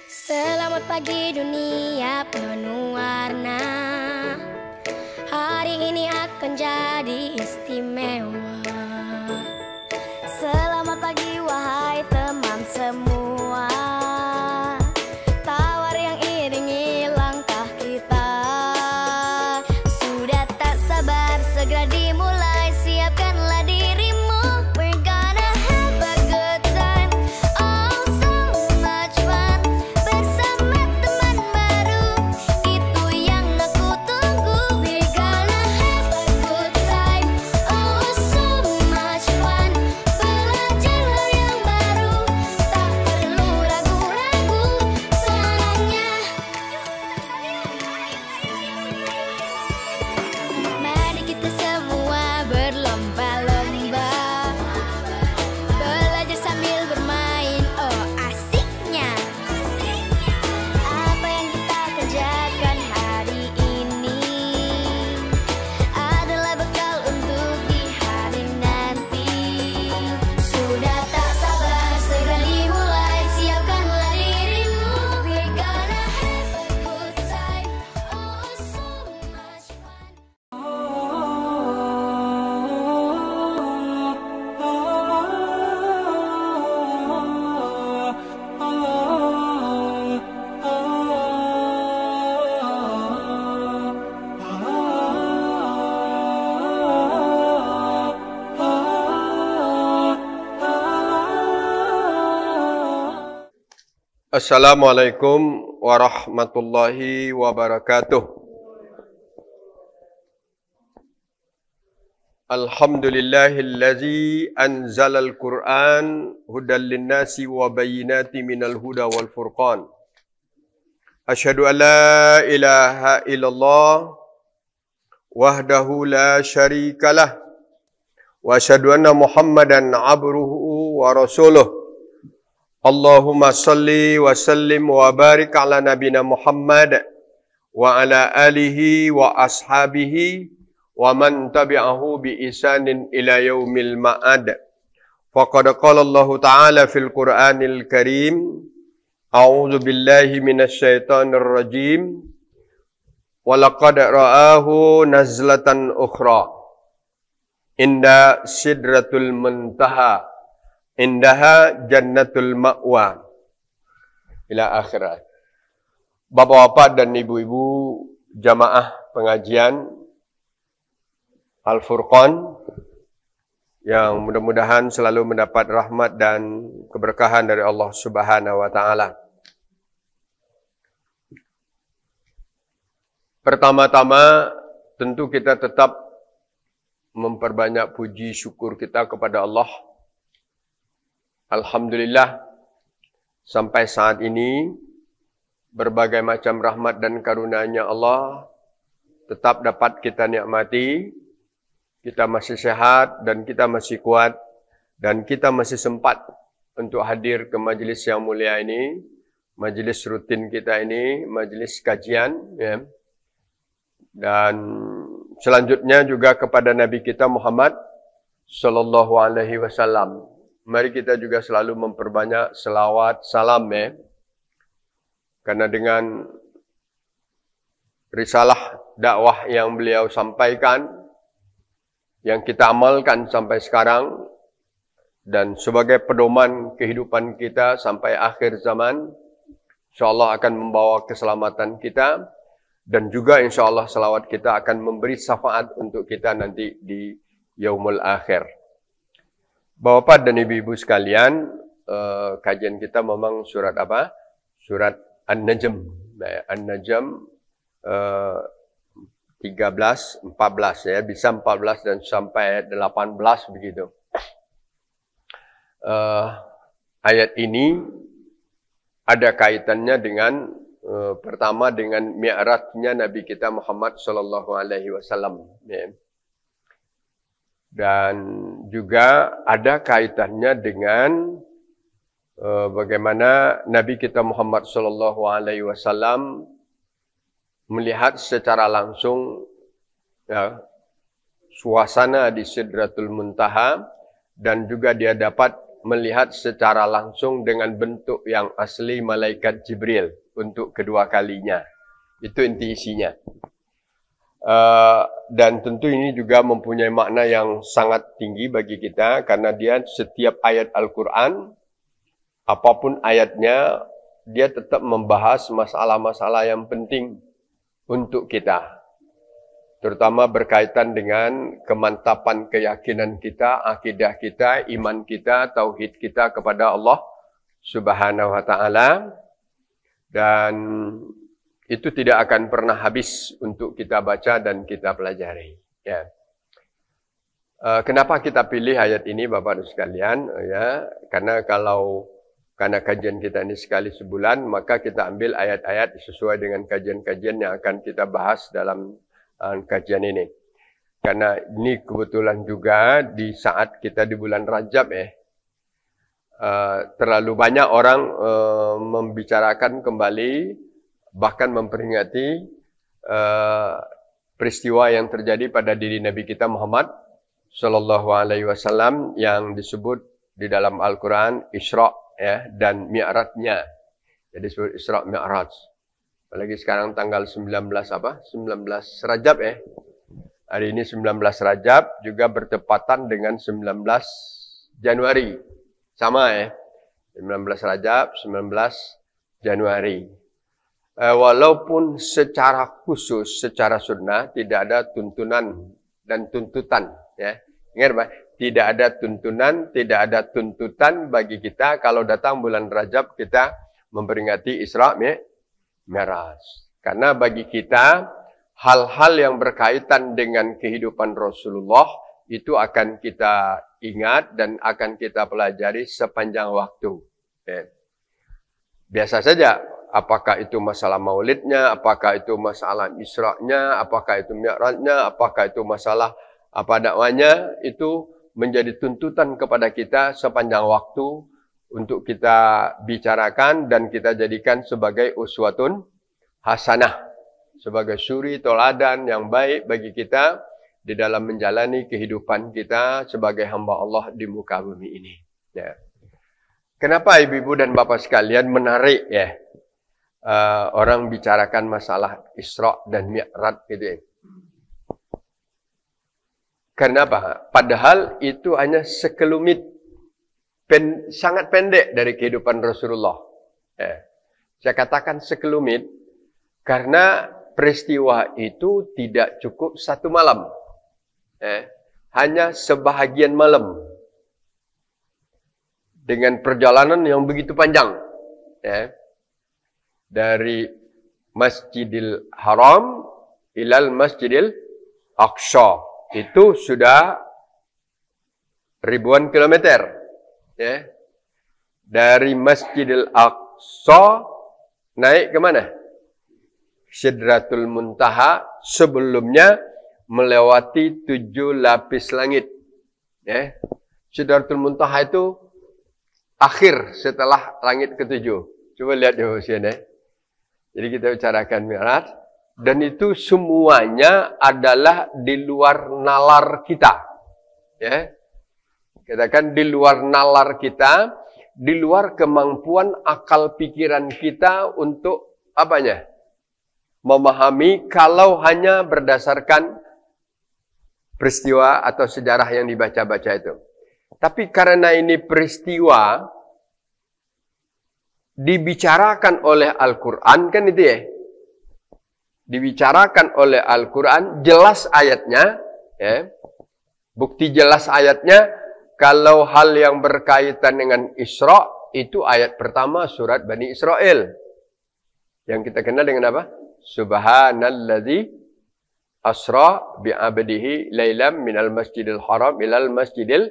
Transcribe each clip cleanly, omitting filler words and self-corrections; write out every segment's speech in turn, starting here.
Selamat pagi dunia penuh warna. Hari ini akan jadi istimewa. Selamat pagi wahai teman semua. Tawar yang iringi langkah kita. Sudah tak sabar segera dimulai. Siapkanlah dirimu. We're gonna have a good time. Oh so much fun. Bersama teman baru. Itu yang aku tunggu. We're gonna have a good time. Oh so much fun. Belajar hal yang baru. Tak perlu ragu-ragu. Senangnya. Mari kita semua berlomba-lomba. Belajar sambil bermain. Oh asiknya. Apa yang kita kerjakan hari ini adalah bekal untuk di hari nanti. Sudah tak sabar segera dimulai. Siapkanlah dirimu. We're gonna have a good time. Oh so much fun. Assalamualaikum warahmatullahi wabarakatuh. Alhamdulillahillazi anzalal Qur'an hudan linnasi wa bayyinatin minal huda wal furqan. Asyhadu an la ilaha illallah wahdahu la syarikalah wa asyhadu anna Muhammadan abduhu wa rasuluh. Allahumma salli wa sallim wa barik ala nabina Muhammad wa ala alihi wa ashabihi wa man tabi'ahu bi isanin ila yaumil ma'ad. Faqad qala Allah Ta'ala fil Qur'anil Karim, a'udzu billahi minasy syaithanir rajim, wa laqad ra'ahu nazlatan ukhra inda sidratul muntaha indaha jannatul ma'wa ila akhirat. Bapak-bapak dan ibu-ibu jamaah pengajian Al-Furqan yang mudah-mudahan selalu mendapat rahmat dan keberkahan dari Allah Subhanahu wa taala. Pertama-tama tentu kita tetap memperbanyak puji syukur kita kepada Allah. Alhamdulillah, sampai saat ini berbagai macam rahmat dan karunia-Nya Allah tetap dapat kita nikmati. Kita masih sehat dan kita masih kuat dan kita masih sempat untuk hadir ke majlis yang mulia ini, majlis rutin kita ini, majlis kajian, ya. Dan selanjutnya juga kepada Nabi kita Muhammad sallallahu alaihi wasallam. Mari kita juga selalu memperbanyak selawat, salam, ya. Karena dengan risalah dakwah yang beliau sampaikan, yang kita amalkan sampai sekarang, dan sebagai pedoman kehidupan kita sampai akhir zaman, insyaAllah akan membawa keselamatan kita, dan juga insyaAllah selawat kita akan memberi syafaat untuk kita nanti di yaumul akhir. Bapak dan ibu-ibu sekalian, kajian kita memang surat apa? Surat An-Najm. An-Najm 13, 14 ya, bisa 14 dan sampai 18 begitu. Ayat ini ada kaitannya dengan pertama dengan mi'rajnya Nabi kita Muhammad sallallahu alaihi wasallam, ya. Dan juga ada kaitannya dengan bagaimana Nabi kita Muhammad sallallahu alaihi wasallam melihat secara langsung, ya, suasana di Sidratul Muntaha dan juga dia dapat melihat secara langsung dengan bentuk yang asli malaikat Jibril untuk kedua kalinya. Itu inti isinya. Dan tentu ini juga mempunyai makna yang sangat tinggi bagi kita karena dia setiap ayat Al-Quran, apapun ayatnya, dia tetap membahas masalah-masalah yang penting untuk kita. Terutama berkaitan dengan kemantapan keyakinan kita, akidah kita, iman kita, tauhid kita kepada Allah Subhanahu wa taala. Dan itu tidak akan pernah habis untuk kita baca dan kita pelajari. Ya. Kenapa kita pilih ayat ini Bapak dan sekalian? Ya, karena kajian kita ini sekali sebulan, maka kita ambil ayat-ayat sesuai dengan kajian-kajian yang akan kita bahas dalam kajian ini. Karena ini kebetulan juga di saat kita di bulan Rajab terlalu banyak orang membicarakan kembali, bahkan memperingati peristiwa yang terjadi pada diri Nabi kita Muhammad Sallallahu Alaihi Wasallam yang disebut di dalam Al-Quran Isra dan Mi'rajnya. Jadi disebut Isra Mi'raj. Apalagi sekarang tanggal 19 Rajab Hari ini 19 Rajab juga bertepatan dengan 19 Januari. Sama 19 Rajab, 19 Januari. Walaupun secara khusus, secara sunnah tidak ada tuntunan dan tuntutan. Ingat Pak, tidak ada tuntunan, tidak ada tuntutan bagi kita kalau datang bulan Rajab kita memperingati Isra Mi'raj. Karena bagi kita hal-hal yang berkaitan dengan kehidupan Rasulullah itu akan kita ingat dan akan kita pelajari sepanjang waktu. Biasa saja, apakah itu masalah maulidnya, apakah itu masalah Isra-nya, apakah itu Mi'rajnya, apakah itu masalah apa dakwanya, itu menjadi tuntutan kepada kita sepanjang waktu untuk kita bicarakan dan kita jadikan sebagai uswatun hasanah, sebagai suri toladan yang baik bagi kita di dalam menjalani kehidupan kita sebagai hamba Allah di muka bumi ini. Kenapa ibu-ibu dan bapak sekalian menarik orang bicarakan masalah Isra dan Mi'raj gitu Kenapa? Padahal itu hanya sekelumit sangat pendek dari kehidupan Rasulullah. Saya katakan sekelumit karena peristiwa itu tidak cukup satu malam. Hanya sebahagian malam. Dengan perjalanan yang begitu panjang. Dari Masjidil Haram ilal Masjidil Aqsa. Itu sudah ribuan kilometer. Dari Masjidil Aqsa naik ke mana? Sidratul Muntaha, sebelumnya melewati 7 lapis langit. Sidratul Muntaha itu akhir setelah langit ke-7. Coba lihat di sini. Jadi kita bicarakan Mi'raj. Dan itu semuanya adalah di luar nalar kita. Katakan di luar nalar kita, di luar kemampuan akal pikiran kita untuk apanya? Memahami kalau hanya berdasarkan peristiwa atau sejarah yang dibaca-baca itu. Tapi karena ini peristiwa dibicarakan oleh Al-Quran, kan itu dibicarakan oleh Al-Quran, jelas ayatnya, bukti jelas ayatnya, kalau hal yang berkaitan dengan Isra, itu ayat pertama surat Bani Israel. Yang kita kenal dengan apa? Subhanalladzi asra bi'abdihi laylam minal masjidil haram ilal masjidil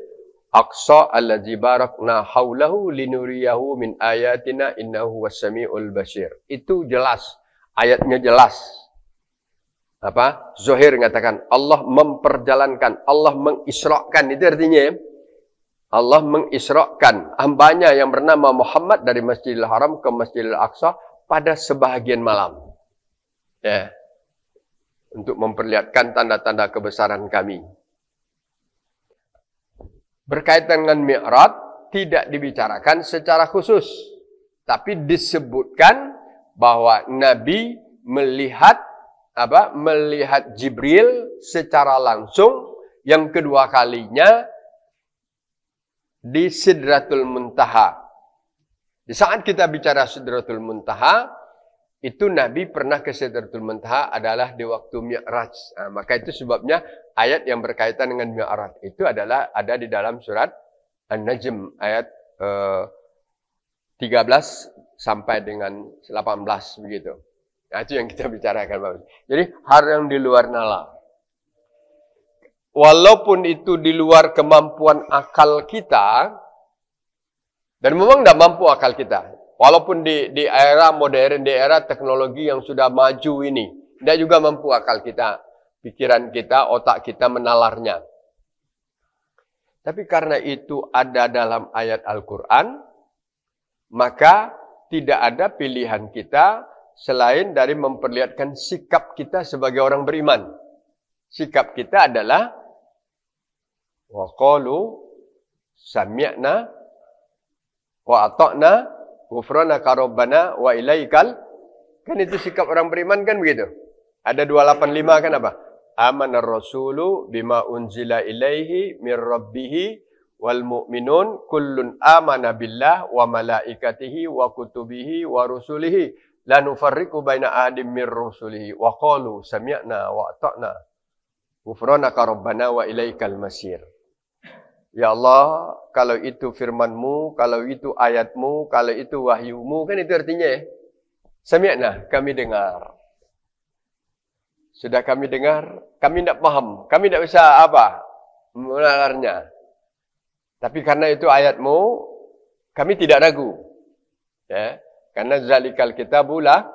aqsa alladzi barakna haulahu linuriyahu min ayatina innahu wassami'ul basir. Itu jelas. Ayatnya jelas. Zuhair mengatakan Allah memperjalankan, Allah mengisrakan. Itu artinya Allah mengisrakan hambanya yang bernama Muhammad dari Masjidil Haram ke Masjidil Aqsa pada sebahagian malam. Untuk memperlihatkan tanda-tanda kebesaran kami. berkaitan dengan Mi'raj tidak dibicarakan secara khusus. Tapi disebutkan bahwa Nabi melihat Jibril secara langsung yang kedua kalinya di Sidratul Muntaha. Di saat kita bicara Sidratul Muntaha, itu Nabi pernah ke Sidratul Muntaha adalah di waktu Mi'raj. Nah, maka itu sebabnya ayat yang berkaitan dengan Mi'raj itu adalah ada di dalam surat An-Najm ayat 13 sampai dengan 18 begitu. Nah, itu yang kita bicarakan, Bapak. Jadi hal yang di luar nalar. Walaupun itu di luar kemampuan akal kita, dan memang tidak mampu akal kita. Walaupun di era modern, di era teknologi yang sudah maju ini, tidak juga mampu akal kita, pikiran kita, otak kita menalarnya. Tapi karena itu ada dalam ayat Al-Quran, maka tidak ada pilihan kita selain dari memperlihatkan sikap kita sebagai orang beriman. Sikap kita adalah wa qalu sami'na wa ata'na ghufranaka rabbana wa ilaikal. Kan itu sikap orang beriman kan begitu. Ada 285 kan apa? Amanar rasulu bima unzila ilaihi mir rabbih wal mu'minun kullun amana billah wa malaikatihi wa kutubihi wa rusulihi la nufarriqu baina ahadin mir rusulihi wa qalu sami'na wa ata'na ghufranaka rabbana wa ilaikal masir. Ya Allah, kalau itu firman-Mu, kalau itu ayat-Mu, kalau itu wahyu-Mu, kan itu artinya ya. Sami'na, kami dengar. Sudah kami dengar, kami tidak paham, kami tidak bisa menalarnya. Tapi karena itu ayat-Mu, kami tidak ragu. Ya. Karena zalikal kitabu la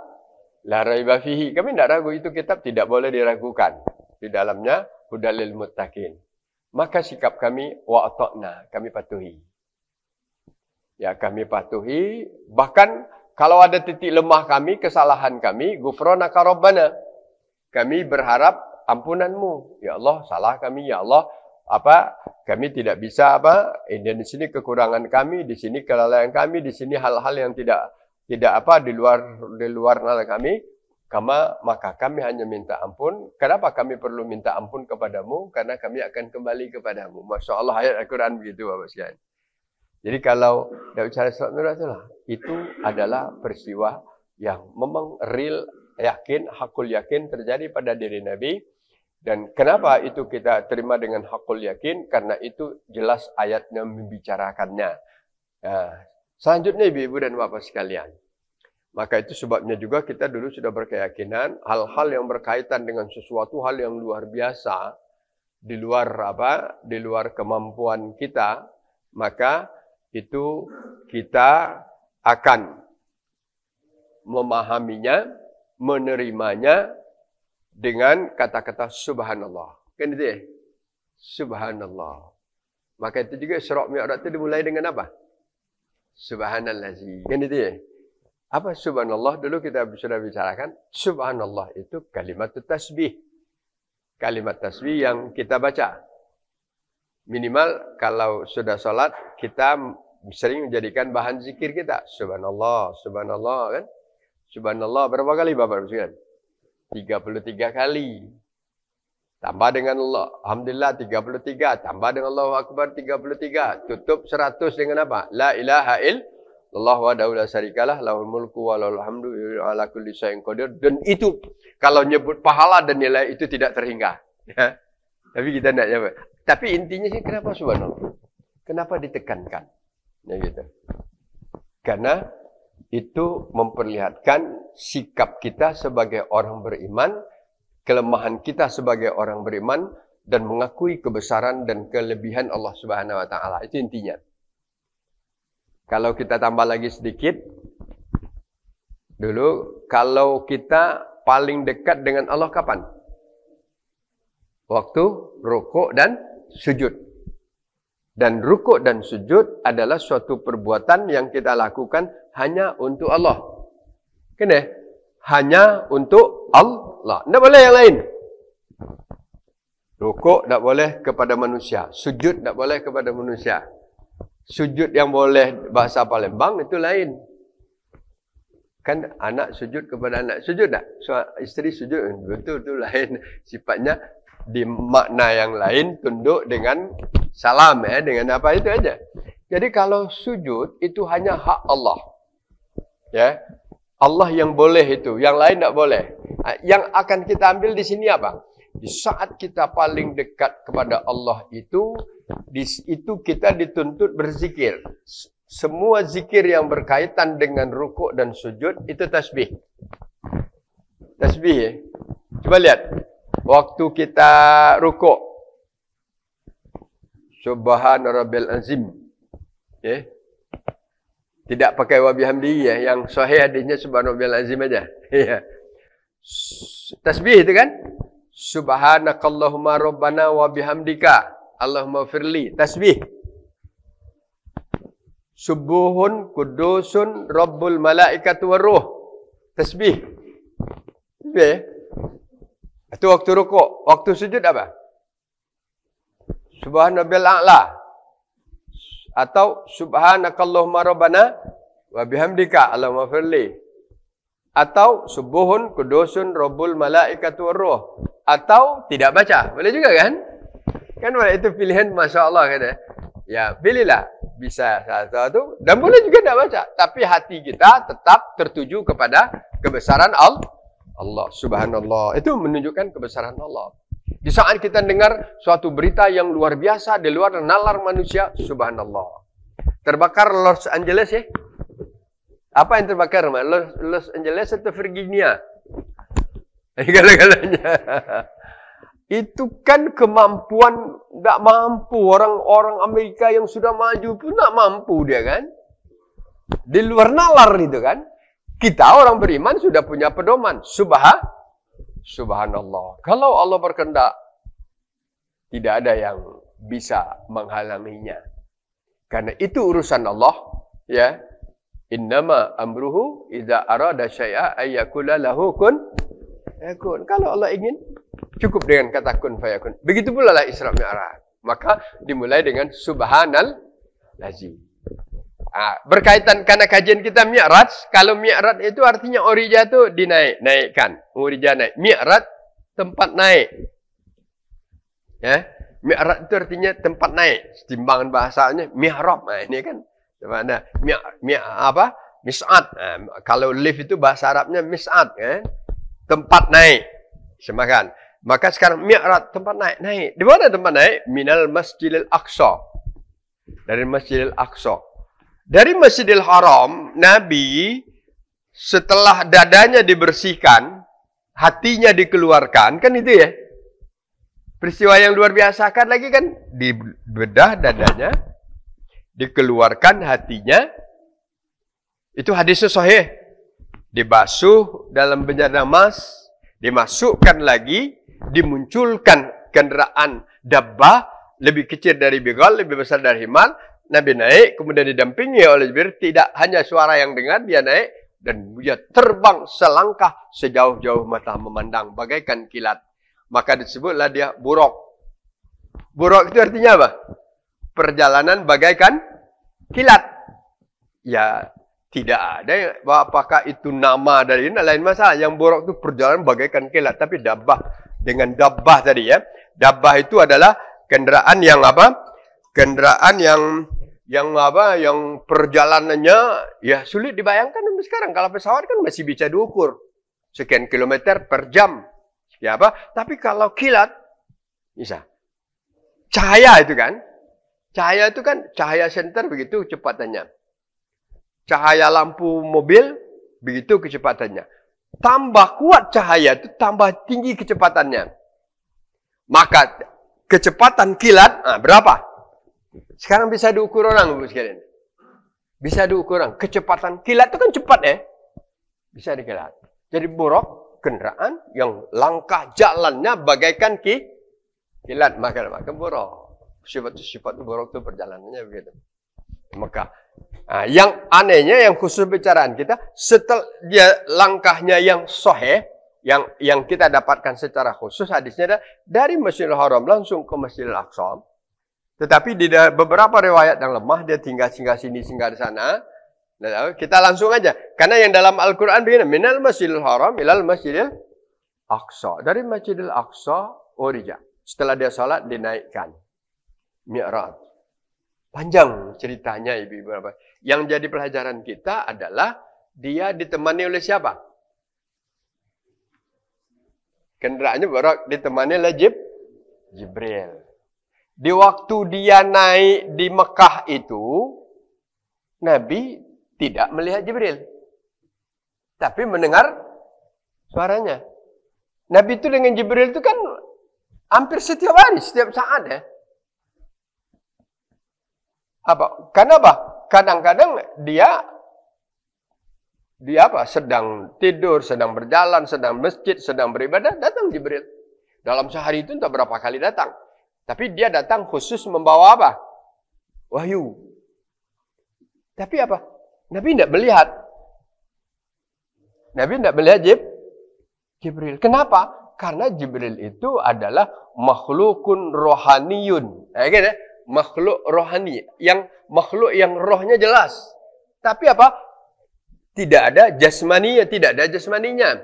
raiba fihi. Kami tidak ragu, itu kitab tidak boleh diragukan. Di dalamnya hudal lil muttaqin. Maka sikap kami wa ata'na, kami patuhi. Ya, kami patuhi. Bahkan kalau ada titik lemah kami, kesalahan kami, ghufranaka rabbana. Kami berharap ampunan-Mu. Ya Allah, salah kami, ya Allah. Kami tidak bisa di sini kekurangan kami, di sini kelalaian kami, di sini hal-hal yang tidak di luar nalar kami, maka kami hanya minta ampun. Kenapa kami perlu minta ampun kepadamu? Karena kami akan kembali kepadamu. Masya Allah, ayat Al-Quran begitu, Bapak sekalian. Jadi kalau tidak bicara surat Mi'raj itu adalah peristiwa yang memang real, yakin, hakul yakin terjadi pada diri Nabi. Dan kenapa itu kita terima dengan hakul yakin? Karena itu jelas ayatnya membicarakannya. Nah, selanjutnya Ibu-ibu dan Bapak sekalian. Maka itu sebabnya juga kita dulu sudah berkeyakinan hal-hal yang berkaitan dengan sesuatu hal yang luar biasa di luar kemampuan kita, maka itu kita akan memahaminya, menerimanya dengan kata-kata subhanallah. Kan itu ya? Subhanallah. Maka itu juga Isra Mi'raj itu dimulai dengan apa? Subhanallazi. Kan itu ya? Apa subhanallah? Dulu kita sudah bicarakan. Subhanallah itu kalimat tasbih. Kalimat tasbih yang kita baca. Minimal kalau sudah sholat, kita sering menjadikan bahan zikir kita. Subhanallah, subhanallah kan. Subhanallah berapa kali Bapak sekalian? 33 kali. Tambah dengan Allah. Alhamdulillah 33. Tambah dengan Allahu Akbar 33. Tutup 100 dengan apa? La ilaha illallah wahdahu la syarikalah lahul mulku wa lahul hamdu ala kulli syai'in qadir. Dan itu kalau nyebut pahala dan nilai itu tidak terhingga. Ya. Tapi kita tidak nyebut. Tapi intinya sih kenapa subhanallah? Kenapa ditekankan? Ya gitu. Karena itu memperlihatkan sikap kita sebagai orang beriman, kelemahan kita sebagai orang beriman, dan mengakui kebesaran dan kelebihan Allah Subhanahu wa taala. Itu intinya. Kalau kita tambah lagi sedikit, dulu kalau kita paling dekat dengan Allah kapan? Waktu rukuk dan sujud. Dan rukuk dan sujud adalah suatu perbuatan yang kita lakukan hanya untuk Allah. Kena? Hanya untuk Allah. Tidak boleh yang lain. Rukuk tak boleh kepada manusia. Sujud tak boleh kepada manusia. Sujud yang boleh bahasa Palembang itu lain. Kan anak sujud kepada anak. Sujud tak? So, isteri sujud. Betul itu lain. Sifatnya di makna yang lain tunduk dengan salam dengan apa itu aja. Jadi kalau sujud itu hanya hak Allah. Ya. Allah yang boleh itu, yang lain tak boleh. Yang akan kita ambil di sini apa? Di saat kita paling dekat kepada Allah itu kita dituntut berzikir. Semua zikir yang berkaitan dengan rukuk dan sujud itu tasbih. Tasbih ya. Coba lihat. Waktu kita rukuk. Subhana rabbil azim. Ya. Tidak pakai wa bihamdihi ya. Yang sahih hadisnya subhana rabbil azim aja. Ya. Tasbih itu kan? Subhanakallahumma rabbana wa bihamdika Allahumma firli. Tasbih. Subuhun kudusun rabbul malaikatu waruh. Tasbih. Tasbih. Itu waktu rukuk. Waktu sujud apa? Subhanabbil a'la. Atau subhanakallahumma rabbana wa bihamdika Allahumma firli. Atau subuhun kudusun rabbul malaikatu waruh. Atau tidak baca. Boleh juga kan? Kan itu pilihan Masya Allah kan ya. Ya pilihlah. Bisa satu. Dan boleh juga tidak baca. Tapi hati kita tetap tertuju kepada kebesaran Allah. Subhanallah. Itu menunjukkan kebesaran Allah. Di saat kita dengar suatu berita yang luar biasa di luar nalar manusia. Subhanallah. Terbakar Los Angeles ya. Apa yang terbakar? Los Angeles atau Virginia? Segala-galanya. Itu kan kemampuan, tak mampu. Orang-orang Amerika yang sudah maju pun tak mampu dia kan. Di luar nalar itu kan. Kita orang beriman sudah punya pedoman. Subhanallah. Kalau Allah berkehendak, tidak ada yang bisa menghalanginya. Karena itu urusan Allah. Ya. Innama amruhu idza arada syai'a ayyakula lahu kun yakun. Kalau Allah ingin, cukup dengan kata kun fayakun. Begitu pula lah Isra Mi'raj. Maka dimulai dengan subhanal lazim. Berkaitan karena kajian kita Mi'raj. Kalau Mi'raj itu artinya Urija itu dinaikkan. Urija naik. Mi'raj tempat naik. Ya. Mi'raj itu artinya tempat naik. Timbangan bahasanya mihrab. Ini kan. Mana? Mis'ad. Kalau lift itu bahasa Arabnya mis'ad. Tempat naik. Semakan. Maka sekarang Mi'raj tempat naik. Di mana tempat naik? Minal Masjidil Aqsa. Dari Masjidil Aqsa. Dari Masjidil Haram, Nabi setelah dadanya dibersihkan, hatinya dikeluarkan, kan itu ya. Peristiwa yang luar biasa kan lagi kan, dibedah dadanya, dikeluarkan hatinya. Itu hadisnya sahih. Dibasuh dalam bencana emas, dimasukkan lagi, dimunculkan kendaraan dabbah lebih kecil dari begal, lebih besar dari himar. Nabi naik, kemudian didampingi oleh Jibril. Tidak hanya suara yang dengar, dia naik. Dan dia terbang selangkah sejauh-jauh mata memandang. Bagaikan kilat. Maka disebutlah dia buraq. Buraq itu artinya apa? Perjalanan bagaikan kilat. Ya, tidak ada. Apakah itu nama dari ini? Lain masalah. Yang buraq itu perjalanan bagaikan kilat. Tapi dabbah. Dengan dabbah tadi ya. Dabbah itu adalah kendaraan yang apa? Kendaraan yang perjalanannya ya sulit dibayangkan sekarang. Kalau pesawat kan masih bisa diukur sekian kilometer per jam. Ya apa? Tapi kalau kilat bisa. Cahaya itu kan cahaya senter begitu kecepatannya. Cahaya lampu mobil begitu kecepatannya. Tambah kuat cahaya itu tambah tinggi kecepatannya. Maka kecepatan kilat berapa? Sekarang bisa diukur orang, Bapak sekalian. Bisa diukur orang. Kecepatan kilat itu kan cepat ya. Bisa dikilat. Jadi buraq, kendaraan yang langkah jalannya bagaikan kilat. Maka buraq. Sifat buraq itu perjalanannya begitu. Maka yang anehnya, yang khusus bicaraan kita, setelah dia langkahnya yang sahih, yang kita dapatkan secara khusus hadisnya adalah dari Masjidil Haram langsung ke Masjidil Aqsa. Tetapi di beberapa riwayat yang lemah dia singgah sini, singgah di sana. Nah, kita langsung aja. Karena yang dalam Al-Quran begini, minal Masjidil Haram ilal Masjidil Aqsa. Dari Masjidil Aqsa urija. Setelah dia salat dinaikkan. Mi'raj. Panjang ceritanya ibu-ibu. Yang jadi pelajaran kita adalah dia ditemani oleh siapa? Kendaraannya baru ditemani oleh Jibril. Di waktu dia naik di Mekah itu, Nabi tidak melihat Jibril. Tapi mendengar suaranya. Nabi itu dengan Jibril itu kan hampir setiap hari, setiap saat ya. Kenapa? Kadang-kadang dia sedang tidur, sedang berjalan, sedang masjid, sedang beribadah, datang Jibril. Dalam sehari itu entah berapa kali datang. Tapi dia datang khusus membawa apa? Wahyu. Tapi apa? Nabi tidak melihat. Nabi tidak melihat Jibril. Kenapa? Karena Jibril itu adalah makhlukun rohaniyun. Gitu, makhluk rohani. Makhluk yang rohnya jelas. Tapi apa? Tidak ada jasmaninya. Tidak ada jasmaninya.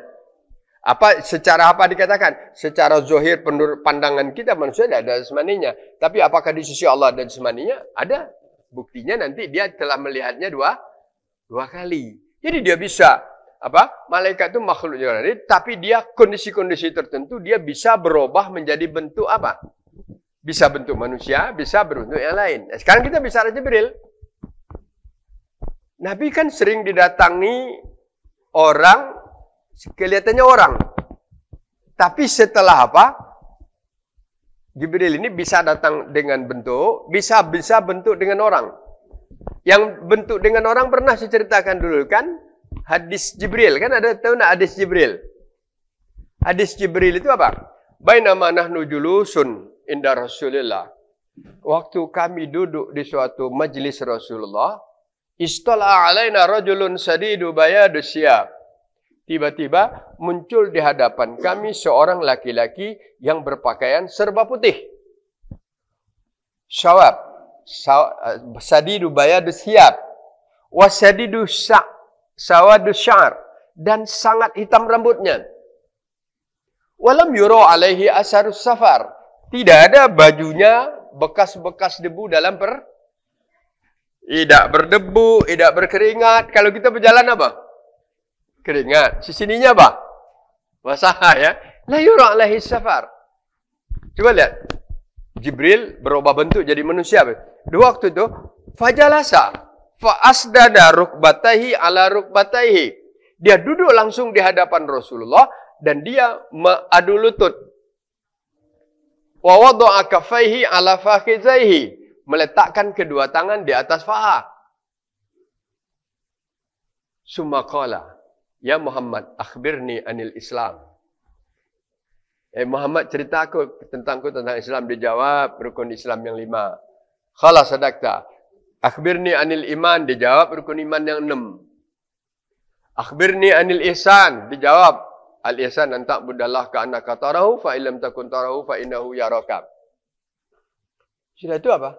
Secara apa dikatakan? Secara zahir pandangan kita manusia tidak ada jasmaninya. Tapi apakah di sisi Allah ada jasmaninya? Ada. Buktinya nanti dia telah melihatnya dua kali. Jadi dia bisa malaikat itu makhluk rohani, tapi dia kondisi-kondisi tertentu dia bisa berubah menjadi bentuk apa? Bisa bentuk manusia, bisa berbentuk yang lain. Nah, sekarang kita bicara Jibril. Nabi kan sering didatangi orang, kelihatannya orang. Tapi setelah Jibril ini bisa datang dengan bentuk, bisa bentuk dengan orang. Yang bentuk dengan orang pernah saya ceritakan dulu kan? Hadis Jibril. Kan ada tahu nak hadis Jibril? Hadis Jibril itu apa? Bainama nahnu julusun inda Rasulillah. Waktu kami duduk di suatu majlis Rasulullah, istala alaina rajulun sadidu bayadu siyab. Tiba-tiba muncul di hadapan kami seorang laki-laki yang berpakaian serba putih. Syawab. Sadidu bayadu siyab. Wasadidu sawadu syar. Dan sangat hitam rambutnya. Walam yuro alaihi asarus safar. Tidak ada bajunya bekas-bekas debu dalam tidak berdebu, tidak berkeringat. Kalau kita berjalan apa? Keringat. Sininya apa? Basah ya. La yura alaihi safar. Coba lihat. Jibril berubah bentuk jadi manusia. Di waktu itu, fajalasa fa asdada rukbataihi ala rukbataihi. Dia duduk langsung di hadapan Rasulullah dan dia adu lutut. Wa wada'a kaffaihi ala fakhizaihi. Meletakkan kedua tangan di atas paha. Summa qala, ya Muhammad, akhbirni anil Islam. Muhammad ceritaku tentang Islam. Dijawab rukun Islam yang 5. Khala sadaqta. Akhbirni anil iman. Dijawab rukun iman yang 6. Akhbirni anil ihsan. Dijawab al ihsan an ta'budallah ka'annaka tarahu fa illam takun tarahu fa innahu yaraka. Sudah itu apa?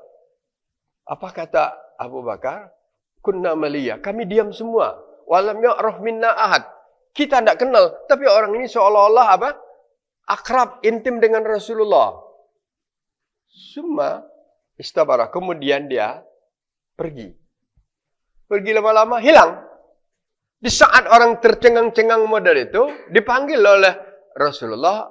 Apa kata Abu Bakar? Kunna maliyah. Kami diam semua. Walam ya'raf minna ahad. Kita tidak kenal. Tapi orang ini seolah-olah apa? Akrab, intim dengan Rasulullah. Summa istabara. Kemudian dia pergi. Pergi lama-lama, hilang. Di saat orang tercengang-cengang model itu, dipanggil oleh Rasulullah.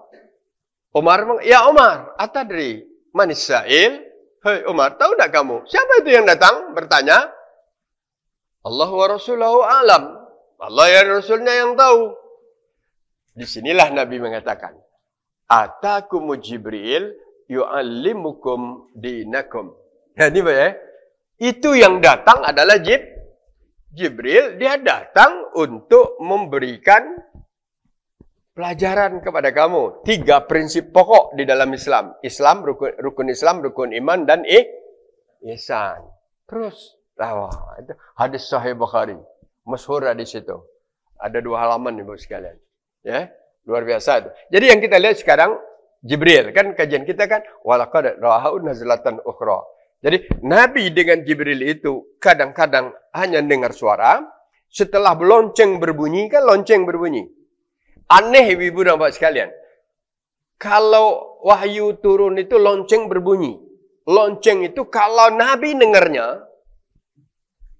Umar, ya Umar, atadri manis sa'il. Hei Umar, tahu tak kamu? Siapa itu yang datang bertanya? Allah wa Rasuluhu alam. Allah ya Rasulnya yang tahu. Disinilah Nabi mengatakan, Atakumu Jibril yu'allimukum dinakum. Jadi itu yang datang adalah Jibril. Dia datang untuk memberikan pelajaran kepada kamu. 3 prinsip pokok di dalam Islam. Islam, rukun Islam, rukun iman, dan ihsan. Terus, itu hadis Sahih Bukhari. Masyhur hadis itu. Ada 2 halaman ibu sekalian. Ya, Luar biasa itu. Jadi yang kita lihat sekarang Jibril, kan kajian kita kan walaqad ra'ahu nazlatan ukhra. Jadi Nabi dengan Jibril itu kadang-kadang hanya dengar suara, setelah lonceng berbunyi, kan lonceng berbunyi. Aneh ibu dan bapak sekalian. Kalau wahyu turun itu lonceng berbunyi. Lonceng itu kalau Nabi dengarnya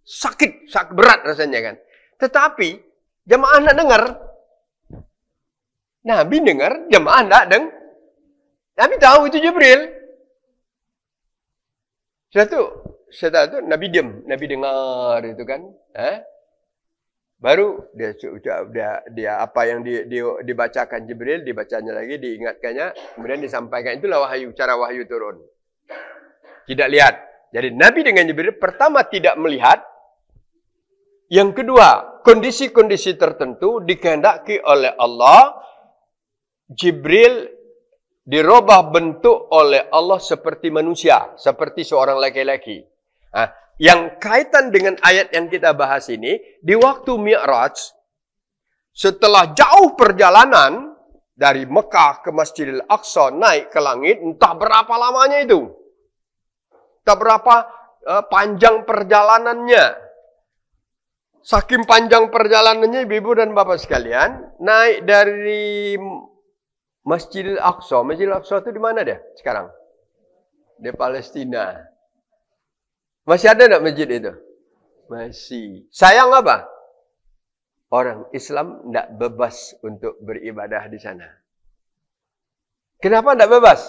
sakit berat rasanya kan. Tetapi jemaah nak dengar. Nabi dengar, jemaah tak dengar. Nabi tahu itu Jibril. Setelah itu Nabi diam, Nabi dengar itu kan. Baru dia apa yang dibacakan Jibril, dibacanya lagi, diingatkannya, kemudian disampaikan. Itulah wahyu, cara wahyu turun. Tidak lihat. Jadi Nabi dengan Jibril pertama tidak melihat. Yang kedua, kondisi-kondisi tertentu dikehendaki oleh Allah. Jibril dirubah bentuk oleh Allah seperti manusia, seperti seorang laki-laki. Yang kaitan dengan ayat yang kita bahas ini, di waktu Mi'raj, setelah jauh perjalanan dari Mekah ke Masjidil Aqsa naik ke langit, entah berapa lamanya itu. Entah berapa panjang perjalanannya. Saking panjang perjalanannya, ibu dan bapak sekalian, naik dari Masjidil Aqsa. Masjidil Aqsa itu di mana dia sekarang? Di Palestina. Masih ada tak masjid itu? Masih. Sayang apa? Orang Islam tidak bebas untuk beribadah di sana. Kenapa tidak bebas?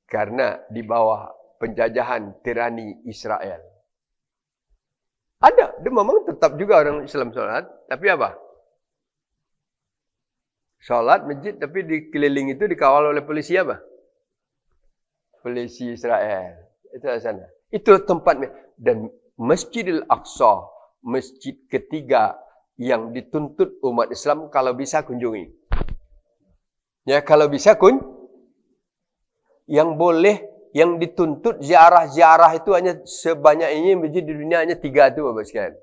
Karena di bawah penjajahan tirani Israel. Ada. Dia memang tetap juga orang Islam sholat. Tapi apa? Sholat masjid, tapi di keliling itu dikawal oleh polisi apa? Polisi Israel. Itu di sana. Itu tempatnya. Dan Masjidil Aqsa, masjid ketiga yang dituntut umat Islam kalau bisa kunjungi. Ya, kalau bisa yang boleh, yang dituntut ziarah-ziarah itu hanya sebanyak ini masjid di dunia hanya 3 itu Bapak sekalian.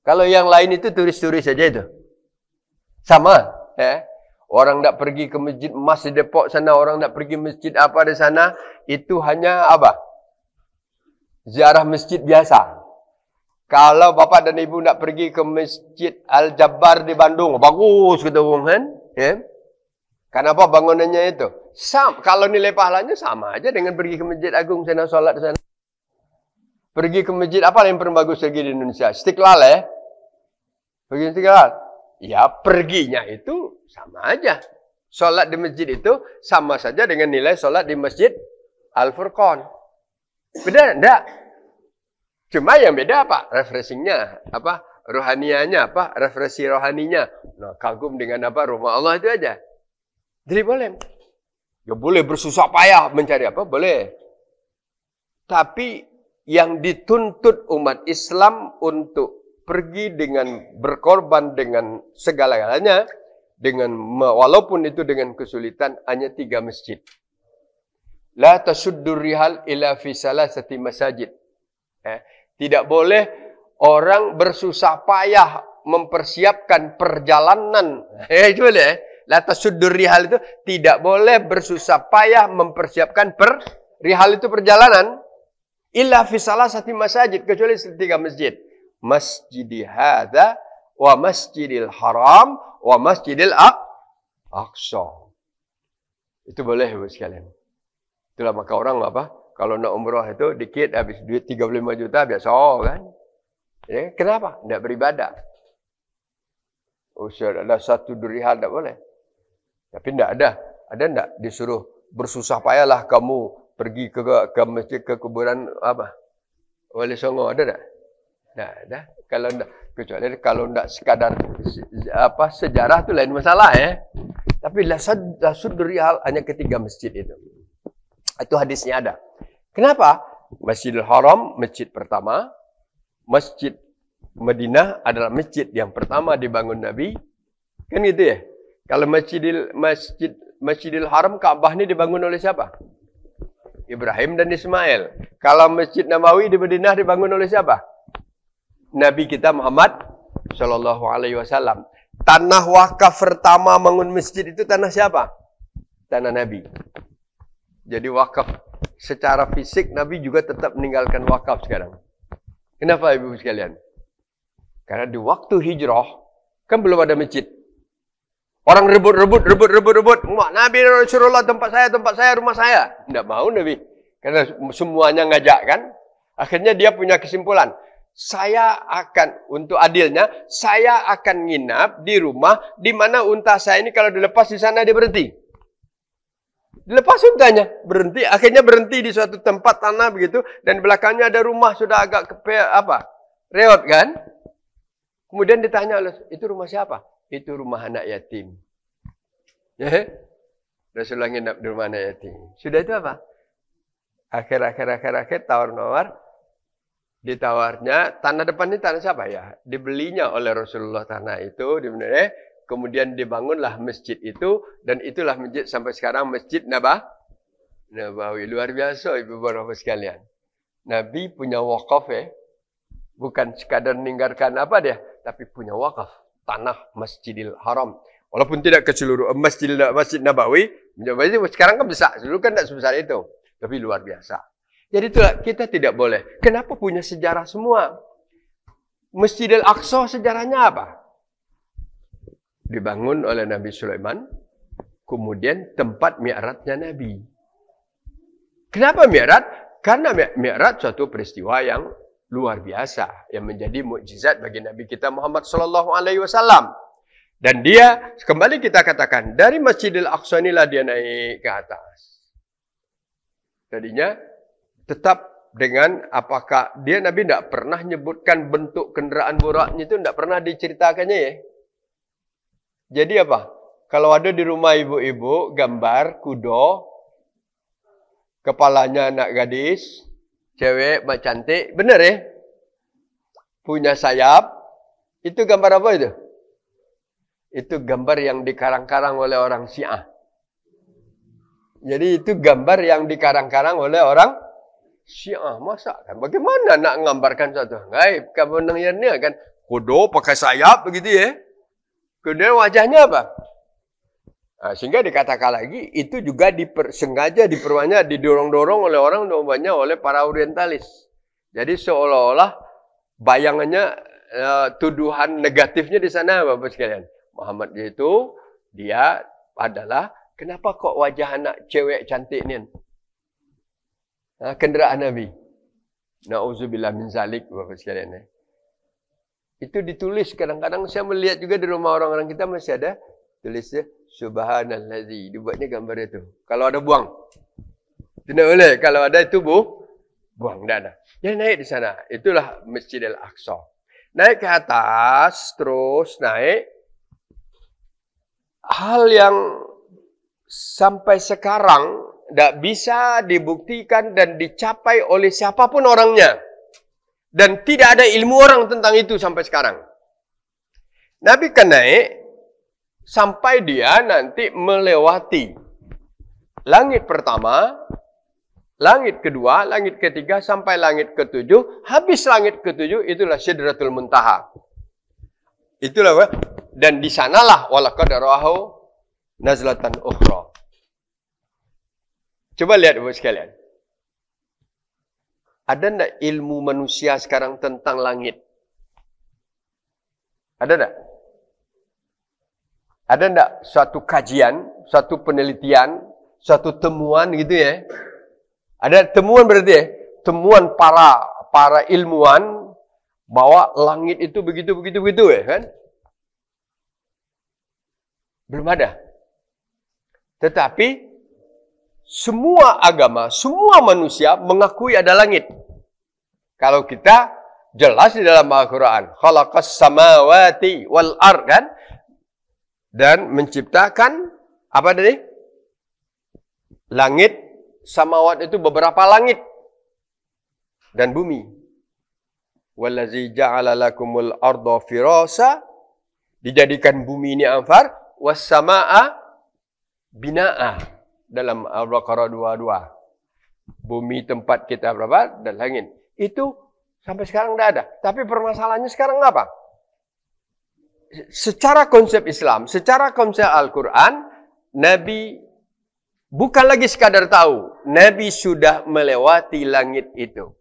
Kalau yang lain itu turis-turis saja itu. Sama, orang tak pergi ke Masjid Emas di Depok sana, orang tak pergi masjid apa di sana, itu hanya apa? Ziarah masjid biasa. Kalau bapak dan ibu nak pergi ke Masjid Al-Jabbar di Bandung, bagus kata orang kan? Kenapa bangunannya itu? Kalau nilai pahalanya sama aja dengan pergi ke Masjid Agung sana, solat sana. Pergi ke masjid apa yang paling bagus lagi di Indonesia? Istiqlal Pergi Istiqlal. Ya, perginya itu sama aja. Solat di masjid itu sama saja dengan nilai solat di Masjid Al-Furqan. Beda enggak? Cuma yang beda apa? Refreshingnya, apa? Rohanianya, apa? Refreshi rohaninya. Nah, kagum dengan apa? Rumah Allah itu aja. Jadi boleh. Ya boleh bersusah payah mencari apa? Boleh. Tapi yang dituntut umat Islam untuk pergi dengan berkorban dengan segala-galanya, dengan walaupun itu dengan kesulitan, hanya 3 masjid. La tasuddur rihal ila fi salasati masajid. Tidak boleh orang bersusah payah mempersiapkan perjalanan. Itu boleh. La tasuddur rihal itu tidak boleh bersusah payah mempersiapkan rihal itu perjalanan. Illa fi salasati masajid, kecuali 3 masjid. Masjidi hadza wa Masjidil Haram wa Masjidil Aqsa. Itu boleh Bapak sekalian. Itulah maka orang apa? Kalau nak umrah itu dikit habis duit 35 juta biasa kan. Ya, kenapa? Tidak beribadah. Ada satu durihal tak boleh. Tapi tidak ada. Ada tidak disuruh bersusah payahlah kamu pergi ke masjid, ke kuburan apa? Wali Songo ada tak? Tidak ada. Kalau tidak, kecuali kalau tidak sekadar apa sejarah itu lain masalah Tapi lasudurihal hanya 3 masjid itu. Itu hadisnya ada. Kenapa? Masjidil Haram, masjid pertama. Masjid Madinah adalah masjid yang pertama dibangun Nabi. Kan gitu ya? Kalau Masjidil Haram, Ka'bah ini dibangun oleh siapa? Ibrahim dan Ismail. Kalau Masjid Nabawi di Madinah dibangun oleh siapa? Nabi kita Muhammad Sallallahu Alaihi Wasallam. tanah wakaf pertama bangun masjid itu tanah siapa? Tanah Nabi. Jadi wakaf secara fisik Nabi juga tetap meninggalkan wakaf sekarang. Kenapa ibu sekalian? Karena di waktu hijrah kan belum ada masjid. Orang rebut. Nabi Rasulullah tempat saya, rumah saya. Tidak mau Nabi. Karena semuanya ngajak kan. Akhirnya dia punya kesimpulan. Untuk adilnya, saya akan nginap di rumah di mana unta saya ini kalau dilepas di sana dia berhenti. Dilepas untanya, berhenti. Akhirnya berhenti di suatu tempat tanah begitu. Dan belakangnya ada rumah sudah agak reot kan. Kemudian ditanya oleh, itu rumah siapa? Itu rumah anak yatim. Ya, Rasulullah nginap di rumah anak yatim. Sudah itu apa? Akhir tawar-nawar. Ditawarnya, tanah depan ini tanah siapa ya? Dibelinya oleh Rasulullah tanah itu. Kemudian dibangunlah masjid itu. Dan itulah masjid sampai sekarang Masjid Nabawi. Luar biasa ibu bapak sekalian. Nabi punya wakaf ya. Bukan sekadar meninggalkan apa dia. Tapi punya wakaf. Tanah Masjidil Haram. Walaupun tidak ke seluruh Masjid Nabawi. Sekarang kan besar. Dulu kan tidak sebesar itu. Tapi luar biasa. Jadi itulah kita tidak boleh. Kenapa punya sejarah semua? Masjidil Aqsa sejarahnya apa? Dibangun oleh Nabi Sulaiman. Kemudian tempat mi'rajnya Nabi. Kenapa mi'raj? Karena mi'raj suatu peristiwa yang luar biasa. Yang menjadi mukjizat bagi Nabi kita Muhammad SAW. Dan dia, kembali kita katakan, dari Masjidil Aqsa inilah dia naik ke atas. Tadinya, tetap dengan apakah dia Nabi tidak pernah menyebutkan bentuk kenderaan buraknya itu tidak pernah diceritakannya ya. Jadi apa? Kalau ada di rumah ibu-ibu gambar kuda, kepalanya anak gadis, cewek mak cantik, benar ya? Punya sayap, itu gambar apa itu? Itu gambar yang dikarang-karang oleh orang Syiah. Jadi itu gambar yang dikarang-karang oleh orang Syiah. Masa kan? Bagaimana nak menggambarkan satu? Gaib. Kamu dengarnya kan? Kuda pakai sayap begitu ya. Kemudian wajahnya apa? Nah, sehingga dikatakan lagi, itu juga sengaja diperbanyak, didorong-dorong oleh orang, banyak oleh para orientalis. Jadi seolah-olah bayangannya, tuduhan negatifnya di sana Bapak sekalian. Muhammad itu, dia adalah, kenapa kok wajah anak cewek cantik ni? Kenderaan Nabi. Na'udzubillah min zalik Bapak sekalian. Itu ditulis kadang-kadang saya melihat juga di rumah orang-orang kita masih ada tulisnya subhanallazi. Dibuatnya gambar itu. Kalau ada buang. Tidak boleh. Kalau ada itu buang. Tidak ada. Jadi naik di sana. Itulah Masjidil Aqsa. Naik ke atas. Terus naik. Hal yang sampai sekarang tidak bisa dibuktikan dan dicapai oleh siapapun orangnya. Dan tidak ada ilmu orang tentang itu sampai sekarang. Nabi kan naik sampai dia nanti melewati langit pertama, langit kedua, langit ketiga, sampai langit ketujuh. Habis langit ketujuh, itulah Sidratul Muntaha. Itulah, dan di sanalah walaqad ra'ahu nazlatan ukhra. Coba lihat Bapak sekalian. Ada enggak ilmu manusia sekarang tentang langit? Ada enggak? Ada enggak suatu kajian, suatu penelitian, suatu temuan gitu ya? Ada temuan berarti ya? Temuan para ilmuwan bahwa langit itu begitu ya kan? Belum ada. Tetapi semua agama, semua manusia mengakui ada langit. Kalau kita jelas di dalam Al-Quran, khalaqas samawati wal ard kan? Dan menciptakan apa tadi? Langit, samawat itu beberapa langit dan bumi. Wallazi ja'ala lakumul arda firasa, dijadikan bumi ini anfar, was samaa binaa. Dalam Al-Baqarah 22. Bumi tempat kita berapa? Dan langit. Itu sampai sekarang tidak ada. Tapi permasalahannya sekarang apa? secara konsep Islam, secara konsep Al-Quran, Nabi bukan lagi sekadar tahu. Nabi sudah melewati langit itu.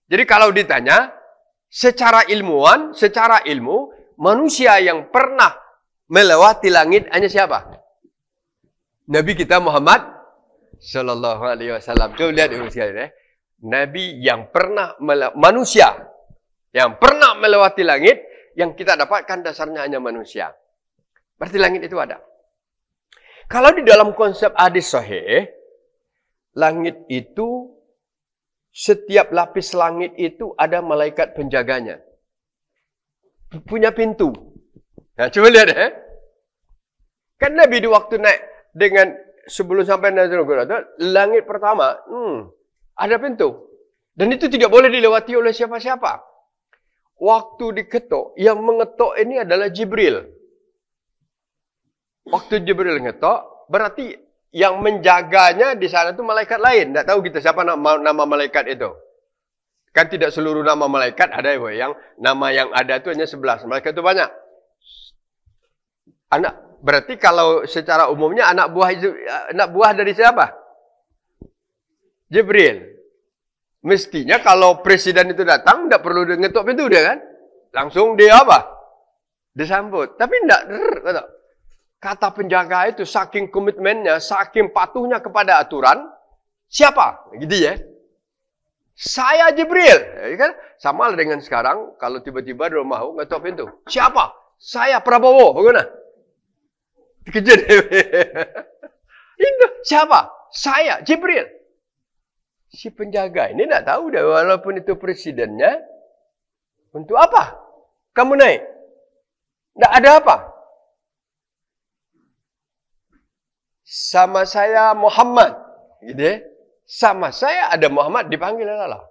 Jadi kalau ditanya, secara ilmuwan, secara ilmu, manusia yang pernah melewati langit hanya siapa? Nabi kita Muhammad Sallallahu Alaihi Wasallam. Coba lihat ini sekali. Nabi yang pernah, manusia yang pernah melewati langit, yang kita dapatkan dasarnya hanya manusia. Berarti langit itu ada. Kalau di dalam konsep hadis sahih, langit itu, setiap lapis langit itu ada malaikat penjaganya. Punya pintu. Nah, coba lihat ya. Kan Nabi di waktu naik dengan sebelum sampai Nazarul langit pertama, ada pintu. Dan itu tidak boleh dilewati oleh siapa-siapa. Waktu diketok, yang mengetok ini adalah Jibril. Waktu Jibril ngetok, berarti yang menjaganya di sana itu malaikat lain. Tidak tahu kita siapa nama malaikat itu. Kan tidak seluruh nama malaikat ada yang nama yang ada itu hanya 11. Malaikat itu banyak. Berarti kalau secara umumnya anak buah dari siapa? Jibril. Mestinya kalau presiden itu datang, tidak perlu ngetok pintu dia kan? Langsung dia apa? Disambut. Tapi tidak. Kata penjaga itu saking komitmennya, saking patuhnya kepada aturan. Siapa? Gitu ya. Saya Jibril. Ya kan? Sama dengan sekarang, kalau tiba-tiba dia mau ngetok pintu. Siapa? Saya Prabowo. Bagaimana? Dikejar. Itu siapa? Saya Jibril. Si penjaga ini tidak tahu dah, walaupun itu presidennya. Untuk apa kamu naik? Tidak ada apa. Sama saya Muhammad. Gitu ya. Sama saya ada Muhammad, dipanggil Allah.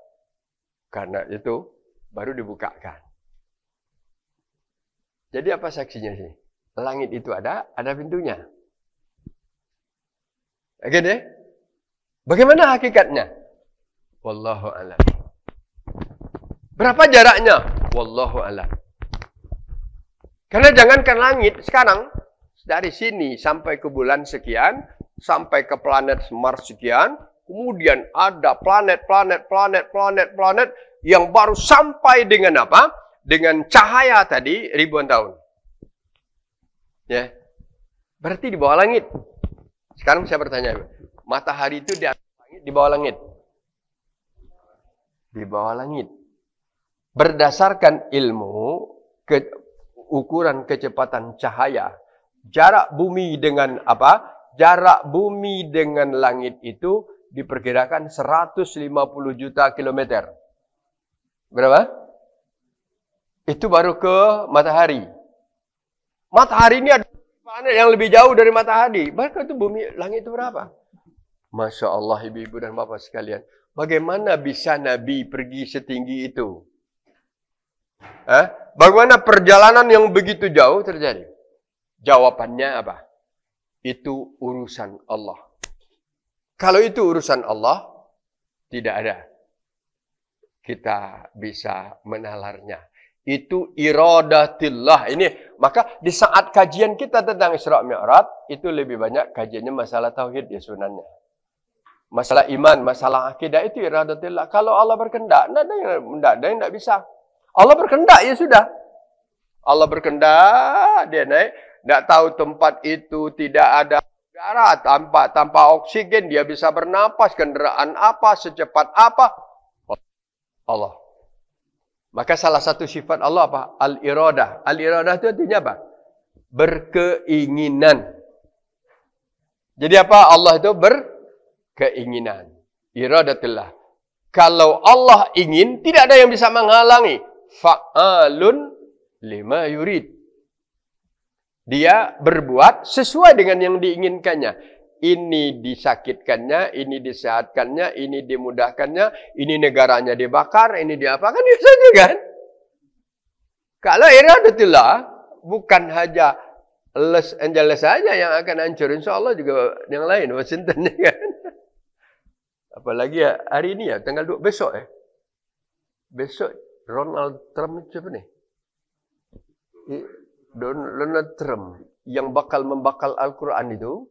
Karena itu baru dibukakan. Jadi apa saksinya sih? Langit itu ada pintunya. Oke deh. Bagaimana hakikatnya? Wallahu a'lam. Berapa jaraknya? Wallahu a'lam. Karena jangankan langit, sekarang dari sini sampai ke bulan sekian, sampai ke planet Mars sekian, kemudian ada planet yang baru sampai dengan apa? Dengan cahaya tadi ribuan tahun. Ya. Berarti di bawah langit. Sekarang saya bertanya, matahari itu di atas langit, di bawah langit? Di bawah langit. Berdasarkan ilmu, ukuran kecepatan cahaya, jarak bumi dengan apa? Jarak bumi dengan langit itu diperkirakan 150 juta kilometer. Berapa? Itu baru ke matahari. Matahari ini ada planet yang lebih jauh dari matahari. Bahkan itu bumi, langit itu berapa? Masya Allah, ibu-ibu dan bapak sekalian. Bagaimana bisa Nabi pergi setinggi itu? Bagaimana perjalanan yang begitu jauh terjadi? Jawabannya apa? Itu urusan Allah. Kalau itu urusan Allah, tidak ada kita bisa menalarnya. Itu iradatillah. Ini maka di saat kajian kita tentang Isra Mi'raj itu lebih banyak kajiannya masalah tauhid ya sebenarnya. Masalah iman, masalah akidah itu iradatillah. Kalau Allah berkehendak, tidak ada yang tidak bisa. Allah berkehendak ya sudah. Allah berkehendak, dia naik. Tidak tahu tempat itu tidak ada udara, tanpa oksigen dia bisa bernapas, kendaraan apa, secepat apa. Allah. Maka salah satu sifat Allah apa? Al-iradah. Al-iradah itu artinya apa? Berkeinginan. Jadi apa? Allah itu berkeinginan. Iradatullah. Kalau Allah ingin, tidak ada yang bisa menghalangi. Fa'alun lima yurid. Dia berbuat sesuai dengan yang diinginkannya. Ini disakitkannya, ini disehatkannya, ini dimudahkannya, ini negaranya dibakar, ini diapakan, itu saja kan? Kalau iradatullah, bukan hanya Los Angeles saja yang akan hancur, insya Allah juga yang lain, Washington kan? Apalagi ya, hari ini ya, tanggal 2, besok ya. Besok Donald Trump siapa nih? Donald Trump yang bakal membakal Al-Quran itu,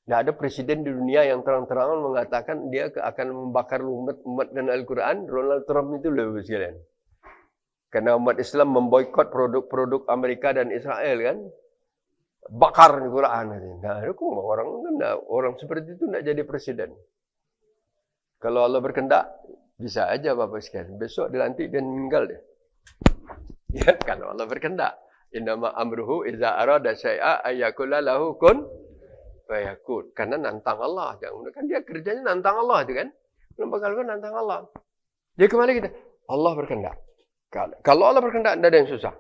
tidak ada presiden di dunia yang terang-terangan mengatakan dia akan membakar umat dan Al-Quran. Donald Trump itu lebih sekalian. Karena umat Islam memboikot produk-produk Amerika dan Israel kan. Bakar Al-Quran. Nah, orang seperti itu tidak jadi presiden. Kalau Allah berkehendak, bisa aja Bapak sekalian. Besok dilantik dan meninggal dia. Ya, kalau Allah berkehendak. Innama amruhu iza arada syai'a ayyakula lahu kun fayakun. Karena nantang Allah. Kan dia kerjanya nantang Allah itu kan. Kalau nantang Allah. Jadi kembali kita. Allah berkehendak. Kalau Allah berkehendak, tidak ada yang susah.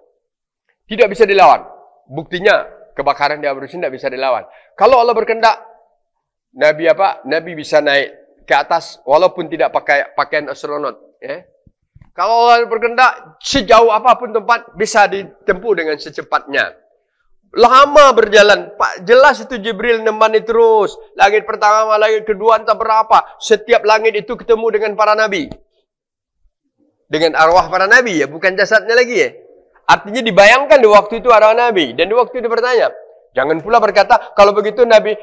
Tidak bisa dilawan. Buktinya, kebakaran di Abruzin tidak bisa dilawan. Kalau Allah berkehendak, Nabi bisa naik ke atas walaupun tidak pakai pakaian astronot. Kalau Allah berkehendak, sejauh apapun tempat bisa ditempuh dengan secepatnya. Lama berjalan, Pak, jelas itu Jibril nemani terus. Langit pertama, langit kedua, entah berapa. Setiap langit itu ketemu dengan para nabi. Dengan arwah para nabi ya, bukan jasadnya lagi ya. Artinya dibayangkan di waktu itu arwah nabi. Dan di waktu itu bertanya. Jangan pula berkata, kalau begitu Nabi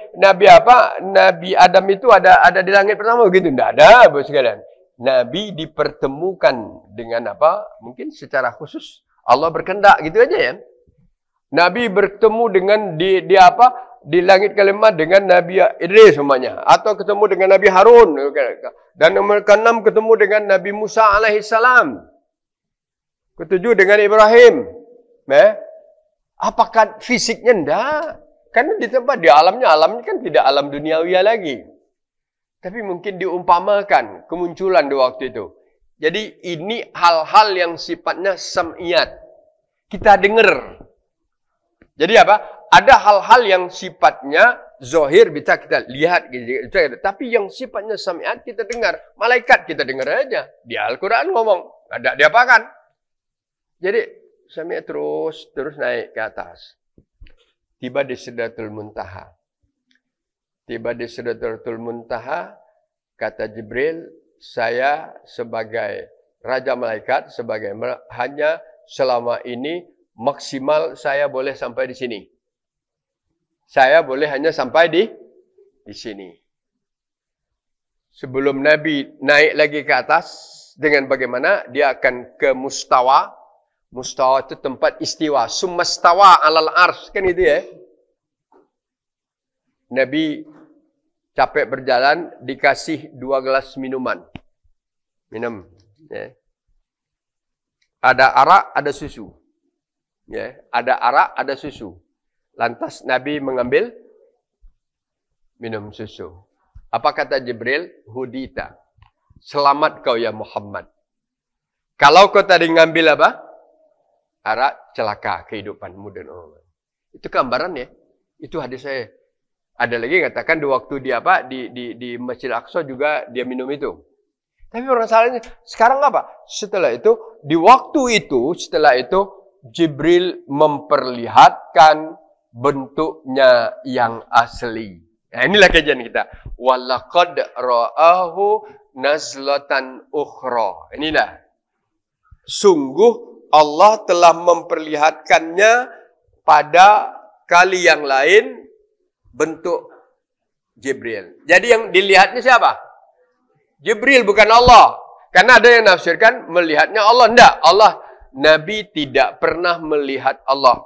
Adam itu ada di langit pertama begitu. Tidak ada, bos sekalian. Nabi dipertemukan dengan apa? Mungkin secara khusus Allah berkehendak gitu aja ya. Nabi bertemu dengan di langit kelima dengan Nabi Idris semuanya, atau ketemu dengan Nabi Harun, dan nomor ke-6 ketemu dengan Nabi Musa alaihissalam. Ketujuh dengan Ibrahim. Apakah fisiknya enggak? Karena di tempat di alamnya kan tidak alam duniawi lagi. Tapi mungkin diumpamakan kemunculan di waktu itu. Jadi ini hal-hal yang sifatnya sam'iyat. Kita dengar. Jadi apa? Ada hal-hal yang sifatnya zohir bisa kita lihat. Tapi yang sifatnya sam'iyat kita dengar. Malaikat kita dengar aja. Di Al-Quran ngomong. Ada diapakan? Jadi sam'iyat terus naik ke atas. Tiba di Sidratul Muntaha. Tiba di Sidratul Muntaha, kata Jibril, saya sebagai Raja Malaikat, hanya selama ini maksimal saya boleh sampai di sini. Saya boleh hanya sampai di sini. Sebelum Nabi naik lagi ke atas, dengan bagaimana dia akan ke mustawa. Mustawa itu tempat istiwa. Summastawa alal ars, kan itu ya. Nabi capek berjalan, dikasih 2 gelas minuman. Minum. Ya. Ada arak, ada susu. Ya. Ada arak, ada susu. Lantas Nabi mengambil minum susu. Apa kata Jibril? Hudita. Selamat kau ya Muhammad. Kalau kau tadi ngambil apa? Arak, celaka kehidupanmu dan orang. Itu gambaran ya. Itu hadis saya. Ada lagi yang katakan di waktu di Masjid Al-Aqsa juga dia minum itu. Tapi masalahnya sekarang apa? Setelah itu, di waktu itu, setelah itu Jibril memperlihatkan bentuknya yang asli. Nah, inilah kajian kita. Walaqad ra'ahu nazlatan ukhra. Inilah. Sungguh Allah telah memperlihatkannya pada kali yang lain bentuk Jibril. Jadi yang dilihatnya siapa? Jibril, bukan Allah. Karena ada yang nafsirkan melihatnya Allah. Tidak. Nabi tidak pernah melihat Allah.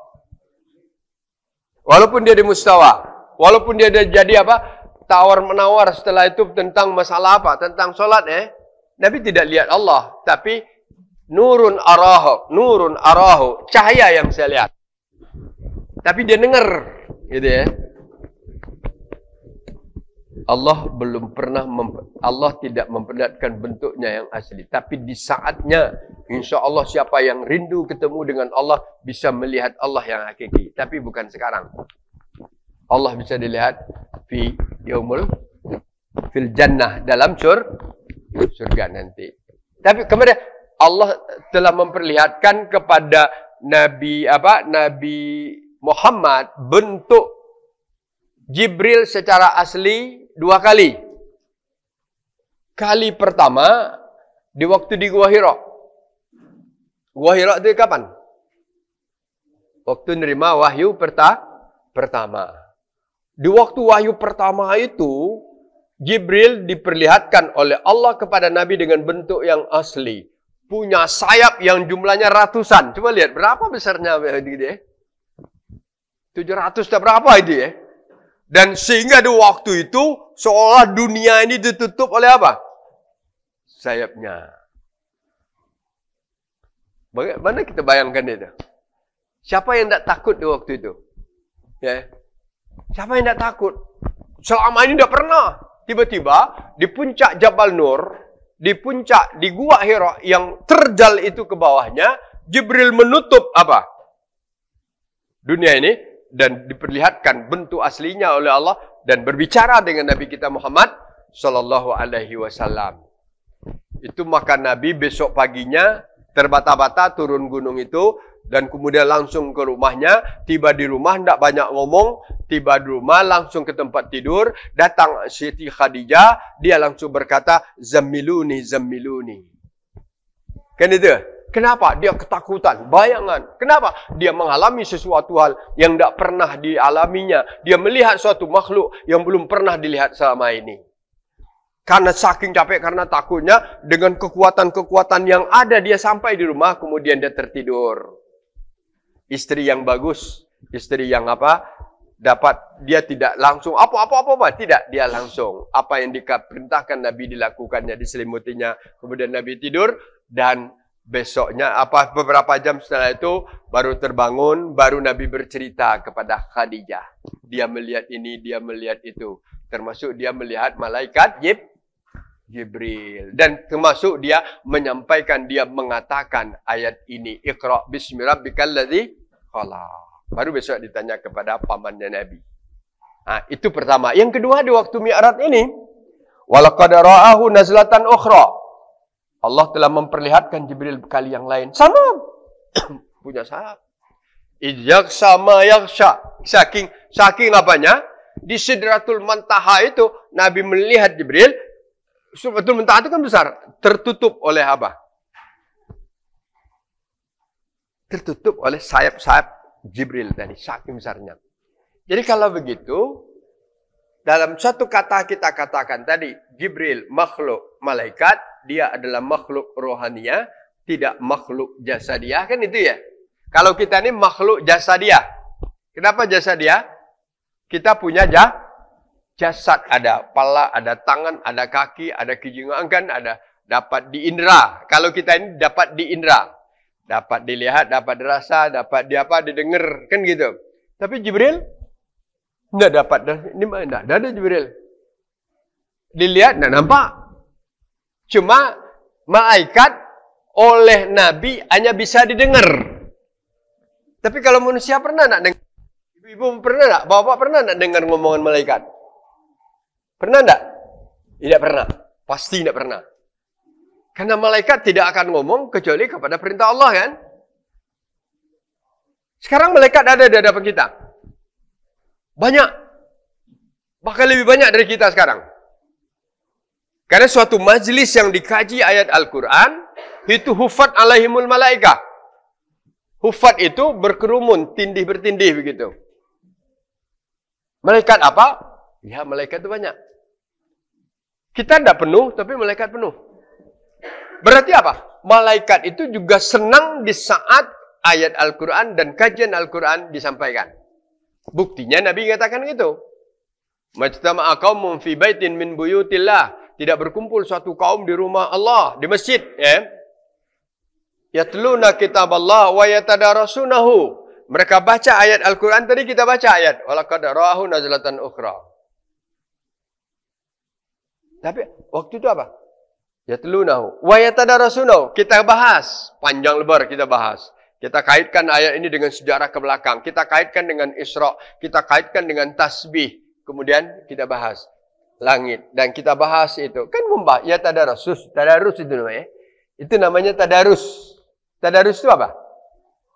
Walaupun dia di mustawa. Walaupun dia jadi apa? Tawar-menawar setelah itu tentang masalah apa? Tentang solat Nabi tidak lihat Allah. Tapi nurun arahu. Cahaya yang saya lihat. Tapi dia dengar. Gitu ya. Allah tidak memperlihatkan bentuknya yang asli. Tapi di saatnya, insya Allah siapa yang rindu ketemu dengan Allah, bisa melihat Allah yang hakiki. Tapi bukan sekarang. Allah bisa dilihat fil jannah, dalam surga nanti. Tapi kemudian Allah telah memperlihatkan kepada Nabi Muhammad bentuk Jibril secara asli 2 kali. Kali pertama di waktu di Gua Hira. Gua Hira itu kapan? Waktu nerima wahyu pertama. Di waktu wahyu pertama itu, Jibril diperlihatkan oleh Allah kepada Nabi dengan bentuk yang asli. Punya sayap yang jumlahnya ratusan. Coba lihat, berapa besarnya dia? 700 atau berapa itu ya? Dan sehingga di waktu itu, seolah dunia ini ditutup oleh apa? Sayapnya. Bagaimana kita bayangkan itu? Siapa yang tidak takut di waktu itu? Ya. Siapa yang tidak takut? Selama ini tidak pernah. Tiba-tiba di puncak Jabal Nur, di puncak, di Gua Hira yang terjal itu ke bawahnya, Jibril menutup apa? Dunia ini dan diperlihatkan bentuk aslinya oleh Allah dan berbicara dengan Nabi kita Muhammad sallallahu alaihi wasallam. Itu maka Nabi besok paginya terbata-bata turun gunung itu dan kemudian langsung ke rumahnya, tiba di rumah tidak banyak ngomong, tiba di rumah langsung ke tempat tidur, datang Siti Khadijah, dia langsung berkata, "Zammiluni, zammiluni." Kan itu? Kenapa? Dia ketakutan, bayangan. Kenapa? Dia mengalami sesuatu hal yang tidak pernah dialaminya. Dia melihat suatu makhluk yang belum pernah dilihat selama ini. Karena saking capek, karena takutnya, dengan kekuatan-kekuatan yang ada, dia sampai di rumah, kemudian dia tertidur. Istri yang bagus, istri yang apa, dapat, dia tidak langsung, apa, tidak, dia langsung. Apa yang diperintahkan Nabi dilakukannya, diselimutinya, kemudian Nabi tidur, dan besoknya, beberapa jam setelah itu, baru terbangun, baru Nabi bercerita kepada Khadijah. Dia melihat ini, dia melihat itu. Termasuk dia melihat malaikat Jibril. Dan termasuk dia menyampaikan, dia mengatakan ayat ini. Iqra' bismi rabbikal ladzi khalaq. Baru besok ditanya kepada pamannya Nabi. Nah, itu pertama. Yang kedua di waktu Mi'raj ini. Walaqad ra'ahu nazlatan ukhra. Allah telah memperlihatkan Jibril kali yang lain. Sama. Punya sayap. Ijak sama yaksha. Saking apanya? Di Sidratul Muntaha itu, Nabi melihat Jibril. Sidratul Muntaha itu kan besar. Tertutup oleh apa? Tertutup oleh sayap-sayap Jibril tadi. Saking besarnya. Jadi kalau begitu, dalam satu kata kita katakan tadi, Jibril makhluk malaikat, dia adalah makhluk rohaniah, tidak makhluk jasadiah. Kan itu ya? Kalau kita ini makhluk jasadiah. Kenapa jasadiah? Kita punya jasad, ada kepala, ada tangan, ada kaki, ada kijingan, ada dapat diindra. Kalau kita ini dapat diindra, dapat dilihat, dapat dirasa, dapat didengar, kan gitu. Tapi Jibril enggak dapat. Ini mana? Enggak ada Jibril. Dilihat, enggak nampak. Cuma malaikat oleh Nabi hanya bisa didengar. Tapi kalau manusia pernah enggak dengar? Ibu pernah enggak? Bapak pernah enggak dengar ngomongan malaikat? Pernah enggak? Tidak pernah. Pasti tidak pernah. Karena malaikat tidak akan ngomong kecuali kepada perintah Allah, kan? Sekarang malaikat ada di hadapan kita. Banyak. Bahkan lebih banyak dari kita sekarang. Karena suatu majlis yang dikaji ayat Al-Quran, itu hufat alaihimul malaikah. Hufat itu berkerumun, tindih bertindih begitu. Malaikat apa? Ya, malaikat itu banyak. Kita tidak penuh, tapi malaikat penuh. Berarti apa? Malaikat itu juga senang di saat ayat Al-Quran dan kajian Al-Quran disampaikan. Buktinya Nabi katakan gitu. Majtama'a qaumun fi baitin min buyutillah. Tidak berkumpul suatu kaum di rumah Allah, di masjid. Ya. Yatluna kitab Allah wa yatadarasunahu. Mereka baca ayat Al-Quran, tadi kita baca ayat. Walaqad ra'ahu nazlatan ukhra. Tapi waktu itu apa? Yatlunahu wa yatadarasunahu. Kita bahas, panjang lebar kita bahas. Kita kaitkan ayat ini dengan sejarah ke belakang. Kita kaitkan dengan Isra. Kita kaitkan dengan tasbih. Kemudian kita bahas langit. Dan kita bahas itu. Kan membahas. Ya tadarus. Tadarus itu namanya. Itu namanya tadarus. Tadarus itu apa?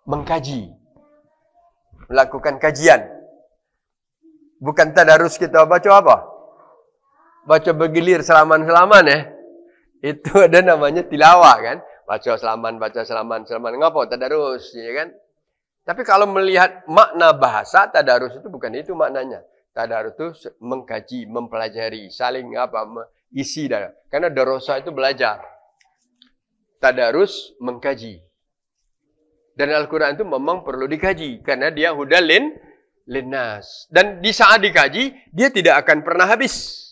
Mengkaji. Melakukan kajian. Bukan tadarus kita baca apa? Baca bergilir selaman-selaman ya. Itu ada namanya tilawah kan. Baca selaman. Ngapa? Tadarus. Ya kan? Tapi kalau melihat makna bahasa, tadarus itu bukan itu maknanya. Tadarus itu mengkaji, mempelajari, saling isi. Karena darosa itu belajar. Tadarus mengkaji. Dan Al-Quran itu memang perlu dikaji. Karena dia hudalin linnas. Dan di saat dikaji, dia tidak akan pernah habis.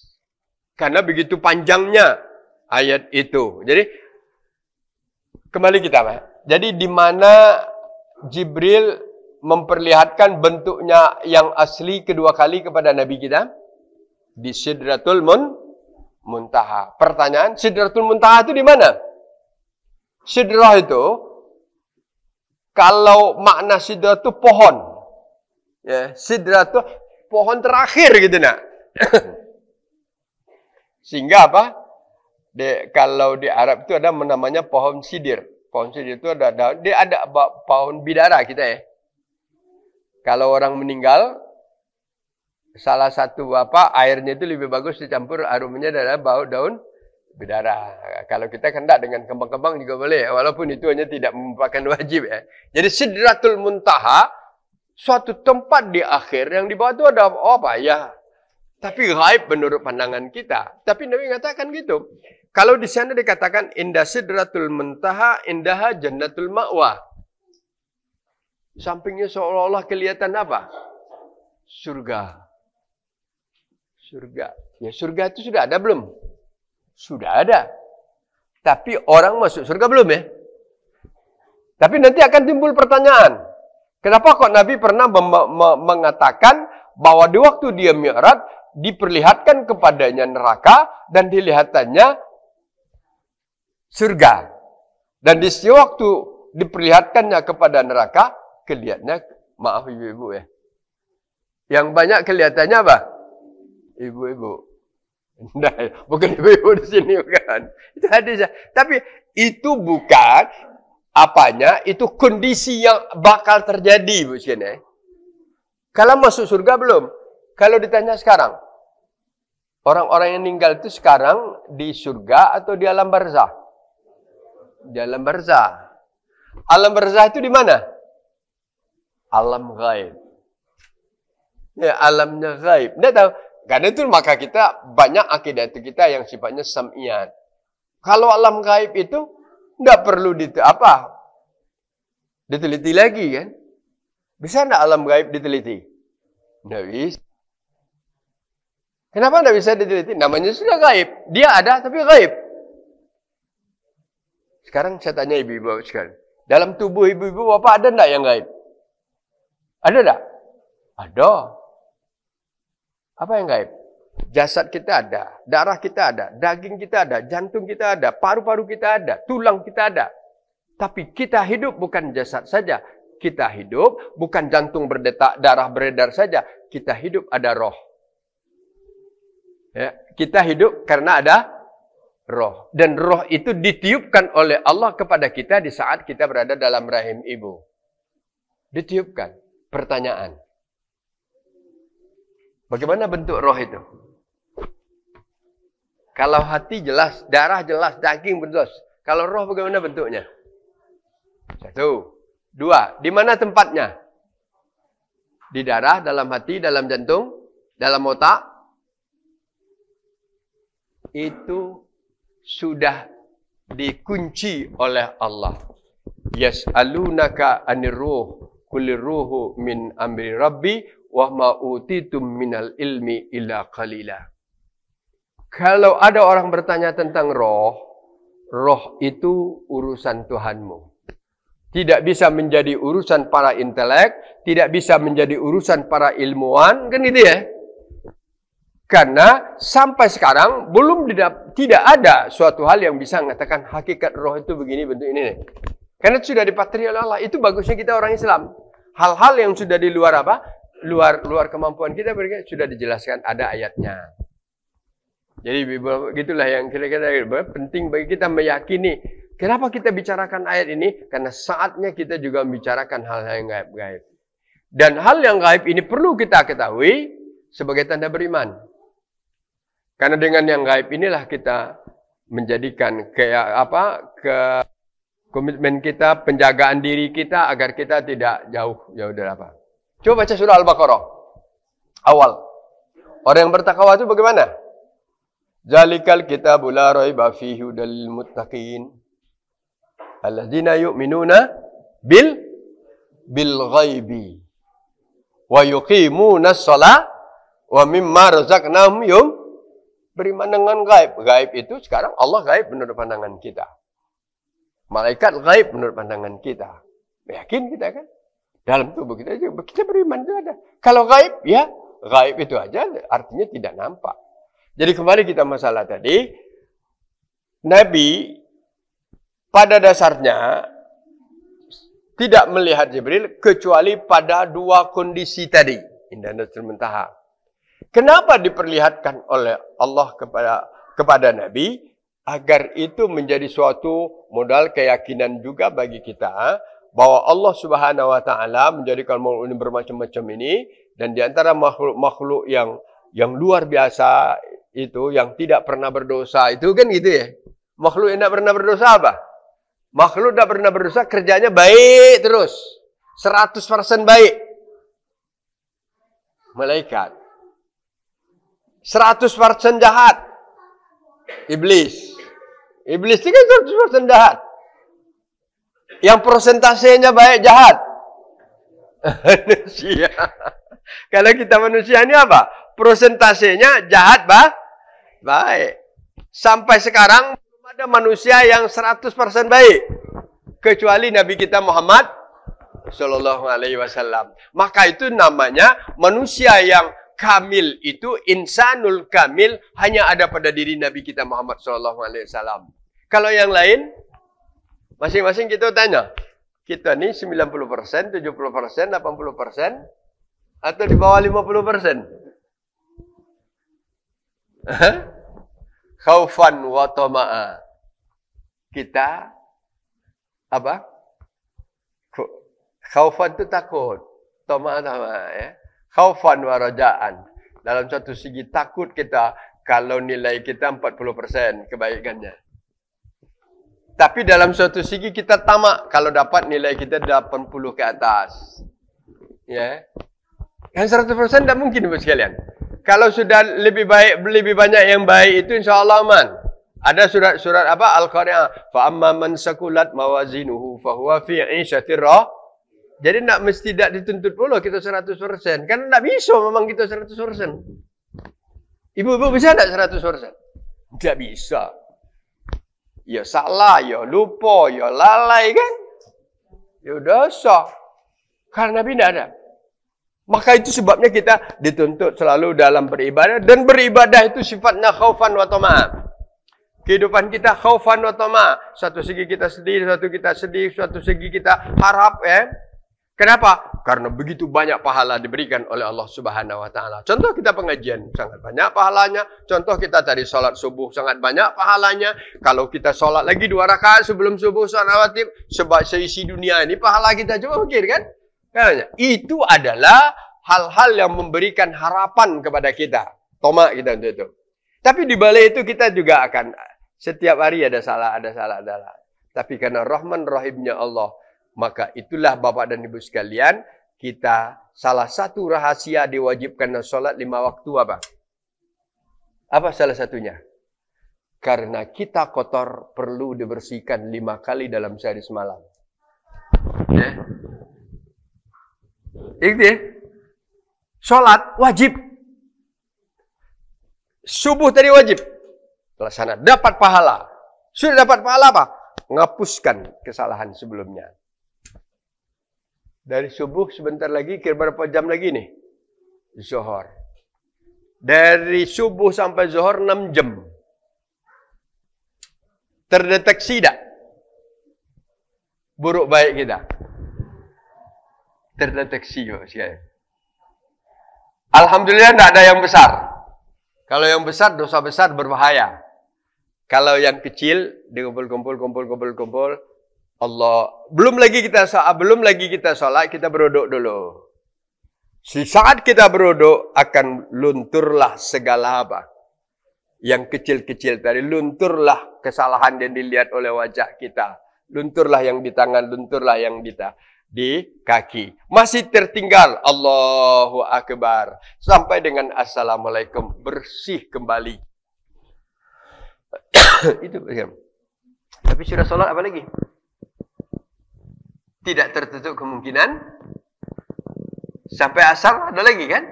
Karena begitu panjangnya ayat itu. Jadi, kembali kita, Pak. Jadi, di mana Jibril memperlihatkan bentuknya yang asli kedua kali kepada Nabi kita? Di Sidratul Muntaha. Pertanyaan, Sidratul Muntaha itu di mana? Sidrah itu, kalau makna sidrah itu pohon. Ya, sidrah itu pohon terakhir gitu nak. Sehingga apa? Kalau di Arab itu ada namanya pohon sidir. Pohon sidir itu ada daun. Dia ada pohon bidara kita ya. Kalau orang meninggal, salah satu airnya itu lebih bagus dicampur aromanya adalah bau daun bidara. Kalau kita kendak dengan kembang-kembang juga boleh. Walaupun itu hanya tidak merupakan wajib ya. Jadi Sidratul Muntaha, suatu tempat di akhir yang di bawah itu ada apa ya? Tapi gaib menurut pandangan kita. Tapi Nabi mengatakan gitu. Kalau di sana dikatakan indah Sidratul Muntaha, indaha Jannatul Ma'wa. Sampingnya seolah-olah kelihatan apa? Surga. Surga. Ya surga itu sudah ada belum? Sudah ada. Tapi orang masuk surga belum ya? Tapi nanti akan timbul pertanyaan. Kenapa kok Nabi pernah mengatakan bahwa di waktu dia Mi'raj diperlihatkan kepadanya neraka dan dilihatannya surga. Dan di waktu diperlihatkannya kepada neraka, kelihatannya, maaf ibu-ibu ya. Yang banyak kelihatannya apa? Ibu-ibu. Nah, bukan ibu-ibu di sini bukan. Itu hadis. Tapi itu bukan apanya, itu kondisi yang bakal terjadi Bu sini. Kalau masuk surga belum? Kalau ditanya sekarang, orang-orang yang meninggal itu sekarang di surga atau di alam barzah? Di alam barzah. Alam barzah itu di mana? Alam gaib. Ya, alamnya gaib. Tidak tahu. Karena itu maka kita banyak akidah kita yang sifatnya sam'iyat. Kalau alam gaib itu tidak perlu diteliti lagi kan? Bisa tidak alam gaib diteliti? Tidak bisa. Kenapa tidak bisa diteliti? Namanya sudah gaib. Dia ada tapi gaib. Sekarang saya tanya ibu-ibu sekalian. Dalam tubuh ibu-ibu bapak ada tidak yang gaib? Ada tak? Ada. Apa yang gaib? Jasad kita ada, darah kita ada, daging kita ada, jantung kita ada, paru-paru kita ada, tulang kita ada. Tapi kita hidup bukan jasad saja. Kita hidup bukan jantung berdetak, darah beredar saja. Kita hidup ada roh. Ya, kita hidup karena ada roh. Dan roh itu ditiupkan oleh Allah kepada kita di saat kita berada dalam rahim ibu. Ditiupkan. Pertanyaan. Bagaimana bentuk roh itu? Kalau hati jelas, darah jelas, daging jelas. Kalau roh bagaimana bentuknya? 1. 2. Di mana tempatnya? Di darah, dalam hati, dalam jantung, dalam otak. Itu sudah dikunci oleh Allah. Yas'alunaka 'anir ruh. Kulli ruhu min amri rabbi wa ma utitum minal ilmi illa qalila. Kalau ada orang bertanya tentang roh, roh itu urusan Tuhanmu. Tidak bisa menjadi urusan para intelek, tidak bisa menjadi urusan para ilmuwan, kan gitu ya? Karena sampai sekarang tidak ada suatu hal yang bisa mengatakan hakikat roh itu begini bentuk ini nih. Karena sudah dipatri oleh Allah. Itu bagusnya kita orang Islam. Hal-hal yang sudah di luar luar kemampuan kita sudah dijelaskan ada ayatnya. Jadi begitulah yang kira-kira penting bagi kita meyakini. Kenapa kita bicarakan ayat ini? Karena saatnya kita juga membicarakan hal-hal yang gaib-gaib. Dan hal yang gaib ini perlu kita ketahui sebagai tanda beriman. Karena dengan yang gaib inilah kita menjadikan Komitmen kita, penjagaan diri kita agar kita tidak jauh dari apa. Coba baca surah Al-Baqarah. Awal. Orang yang bertakwa itu bagaimana? Zalikal kitabu la raiba fihi hudal lil muttaqin. Alladzina yu'minuna bil ghaibi wa yuqimuna shalah wa mimma razaqnahum beriman dengan gaib. Gaib itu sekarang Allah gaib menurut pandangan kita. Malaikat gaib menurut pandangan kita. Yakin kita kan? Dalam tubuh kita beriman itu ada. Kalau gaib, ya gaib itu aja artinya tidak nampak. Jadi kembali kita masalah tadi. Nabi pada dasarnya tidak melihat Jibril kecuali pada dua kondisi tadi. Indah Nasrul Muntaha. Kenapa diperlihatkan oleh Allah kepada Nabi? Agar itu menjadi suatu modal keyakinan juga bagi kita bahwa Allah Subhanahu wa taala menjadikan makhluk ini bermacam-macam ini, dan di antara makhluk yang luar biasa itu yang tidak pernah berdosa itu kan gitu ya. Makhluk yang tidak pernah berdosa apa? Makhluk tidak pernah berdosa kerjanya baik terus. 100% baik. Malaikat. 100% jahat. Iblis. Iblis itu kan 100% jahat. Yang persentasenya baik jahat. Manusia. Kalau kita manusia ini apa? Persentasenya jahat baik. Sampai sekarang belum ada manusia yang 100% baik. Kecuali Nabi kita Muhammad Sallallahu Alaihi Wasallam. Maka itu namanya manusia yang kamil itu, insanul kamil, hanya ada pada diri Nabi kita Muhammad Sallallahu Alaihi Wasallam. Kalau yang lain, masing-masing kita tanya, kita ni 90%, 70%, 80%, atau di bawah 50%? Khaufan wa tama'a. Kita apa? Khaufan itu takut, tama'a ya. Khaufan wa raja'an. Dalam satu segi takut kita kalau nilai kita 40% kebaikannya. Tapi dalam suatu segi kita tamak kalau dapat nilai kita 80 ke atas. Ya. Yang 100% tidak mungkin Ibu sekalian. Kalau sudah lebih banyak yang baik itu insya-Allah aman. Ada surat apa? Al-Qari'ah. Fa amma man sakulat mawazinuhu fa huwa fi 'ishatir rah. Jadi tidak mesti tidak dituntut pula kita 100%. Kan tidak bisa memang kita 100%. Ibu-ibu bisa tidak 100%? Tidak bisa. Ya salah, ya lupa, ya lalai kan? Ya dosa. Karena Nabi tidak ada. Maka itu sebabnya kita dituntut selalu dalam beribadah. Dan beribadah itu sifatnya khaufan wa tama'a. Kehidupan kita khaufan wa tama'a. Satu segi kita sedih, satu segi kita harap ya. Kenapa? Karena begitu banyak pahala diberikan oleh Allah Subhanahu wa taala. Contoh kita pengajian sangat banyak pahalanya. Contoh kita tadi salat subuh sangat banyak pahalanya. Kalau kita salat lagi 2 rakaat sebelum subuh salat rawatib, sebab seisi dunia ini pahala kita, coba pikir kan? Itu adalah hal-hal yang memberikan harapan kepada kita. Tomak kita untuk itu. Tapi di balik itu kita juga akan setiap hari ada salah. Tapi karena Rahman Rahimnya Allah, maka itulah Bapak dan Ibu sekalian, kita salah satu rahasia diwajibkan solat 5 waktu apa? Apa salah satunya? Karena kita kotor perlu dibersihkan 5 kali dalam sehari semalam. Ya. Itu ya. Solat wajib. Subuh tadi wajib. Laksana dapat pahala. Sudah dapat pahala apa? Ngapuskan kesalahan sebelumnya. Dari subuh sebentar lagi, kira berapa jam lagi nih? Zuhur. Dari subuh sampai zuhur 6 jam. Terdeteksi tak? Buruk baik kita. Terdeteksi kok sekalian. Alhamdulillah tidak ada yang besar. Kalau yang besar, dosa besar berbahaya. Kalau yang kecil, dikumpul-kumpul. Allah, belum lagi kita sholat, kita beruduk dulu. Saat kita beruduk, akan lunturlah segala apa? Yang kecil-kecil tadi, lunturlah kesalahan yang dilihat oleh wajah kita. lunturlah yang di tangan, lunturlah yang di kaki. Masih tertinggal Allahu Akbar sampai dengan Assalamualaikum, bersih kembali. Itu ya. Tapi sudah sholat apa lagi? Tidak tertutup kemungkinan sampai asar ada lagi kan?